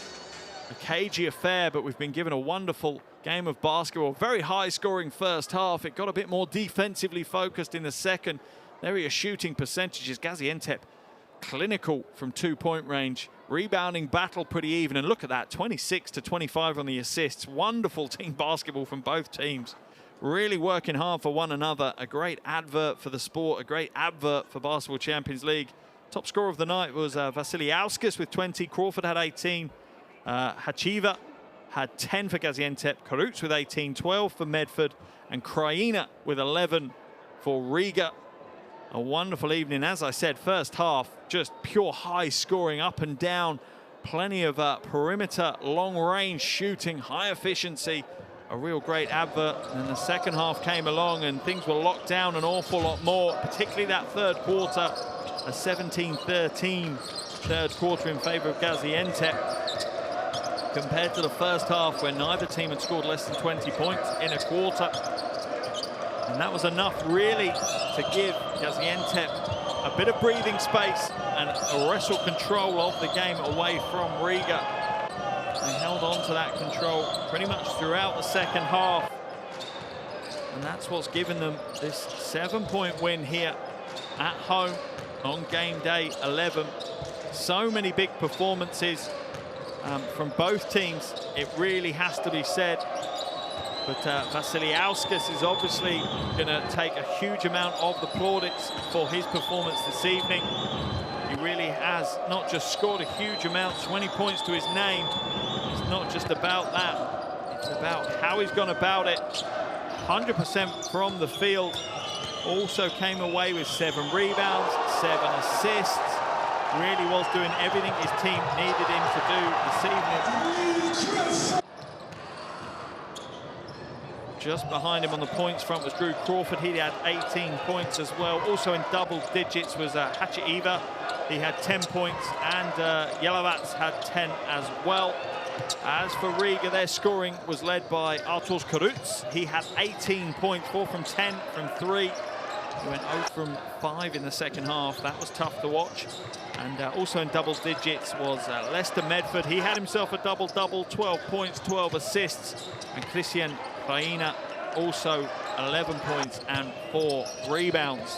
a cagey affair, but we've been given a wonderful game of basketball. Very high-scoring first half. It got a bit more defensively focused in the second. There are your shooting percentages. Gaziantep clinical from 2-point range. Rebounding battle pretty even. And look at that, 26 to 25 on the assists. Wonderful team basketball from both teams. Really working hard for one another. A great advert for the sport, a great advert for Basketball Champions League. Top scorer of the night was Vasiliauskas with 20. Crawford had 18. Hachiva had 10 for Gaziantep. Karuts with 18, 12 for Medford. And Kraina with 11 for Riga. A wonderful evening. As I said, first half, just pure high scoring up and down. Plenty of perimeter, long range shooting, high efficiency. A real great advert. And then the second half came along and things were locked down an awful lot more, particularly that third quarter. A 17-13 third quarter in favor of Gaziantep compared to the first half when neither team had scored less than 20 points in a quarter. And that was enough really to give Gaziantep a bit of breathing space and wrestle control of the game away from Riga. They held on to that control pretty much throughout the second half. And that's what's given them this 7-point win here at home on game day 11. So many big performances from both teams, it really has to be said. But Vasiliauskas is obviously going to take a huge amount of the plaudits for his performance this evening. He really has not just scored a huge amount, 20 points to his name. It's not just about that. It's about how he's gone about it. 100% from the field. Also came away with 7 rebounds, 7 assists. Really was doing everything his team needed him to do this evening. Just behind him on the points front was Drew Crawford. He had 18 points as well. Also in double digits was Hachiva. He had 10 points, and Yelovats had 10 as well. As for Riga, their scoring was led by Arturs Karuts. He had 18 points, 4 from 10 from 3. He went 0 from 5 in the second half. That was tough to watch. And also in double digits was Lester Medford. He had himself a double-double, 12 points, 12 assists. And Christian Kraina also 11 points and 4 rebounds.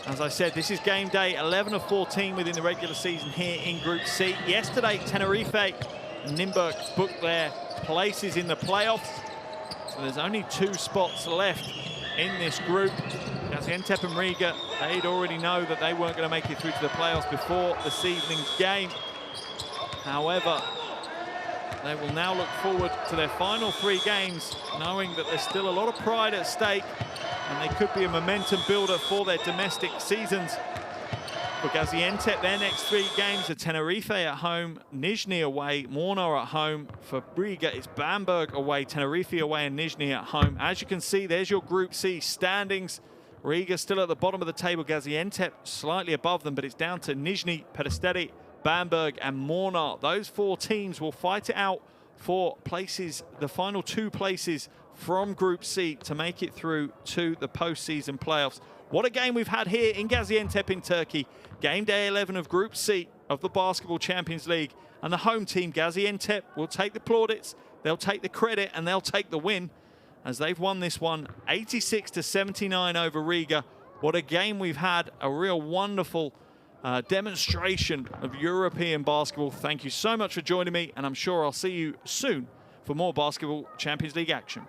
As I said, this is game day 11 of 14 within the regular season here in Group C. Yesterday, Tenerife and Nymburk booked their places in the playoffs. So there's only 2 spots left in this group. Gaziantep and Riga, they'd already know that they weren't going to make it through to the playoffs before this evening's game. However, they will now look forward to their final 3 games, knowing that there's still a lot of pride at stake, and they could be a momentum builder for their domestic seasons. For Gaziantep, their next 3 games are Tenerife at home, Nizhny away, Mornar at home. For Riga, it's Bamberg away, Tenerife away, and Nizhny at home. As you can see, there's your Group C standings. Riga still at the bottom of the table, Gaziantep slightly above them, but it's down to Nizhny, Peristeri, Bamberg and Mornar. Those 4 teams will fight it out for places, the final 2 places from Group C to make it through to the postseason playoffs. What a game we've had here in Gaziantep in Turkey. Game day 11 of Group C of the Basketball Champions League. And the home team, Gaziantep, will take the plaudits, they'll take the credit, and they'll take the win, as they've won this one 86 to 79 over Riga. What a game we've had, a real wonderful demonstration of European basketball. Thank you so much for joining me, and I'm sure I'll see you soon for more Basketball Champions League action.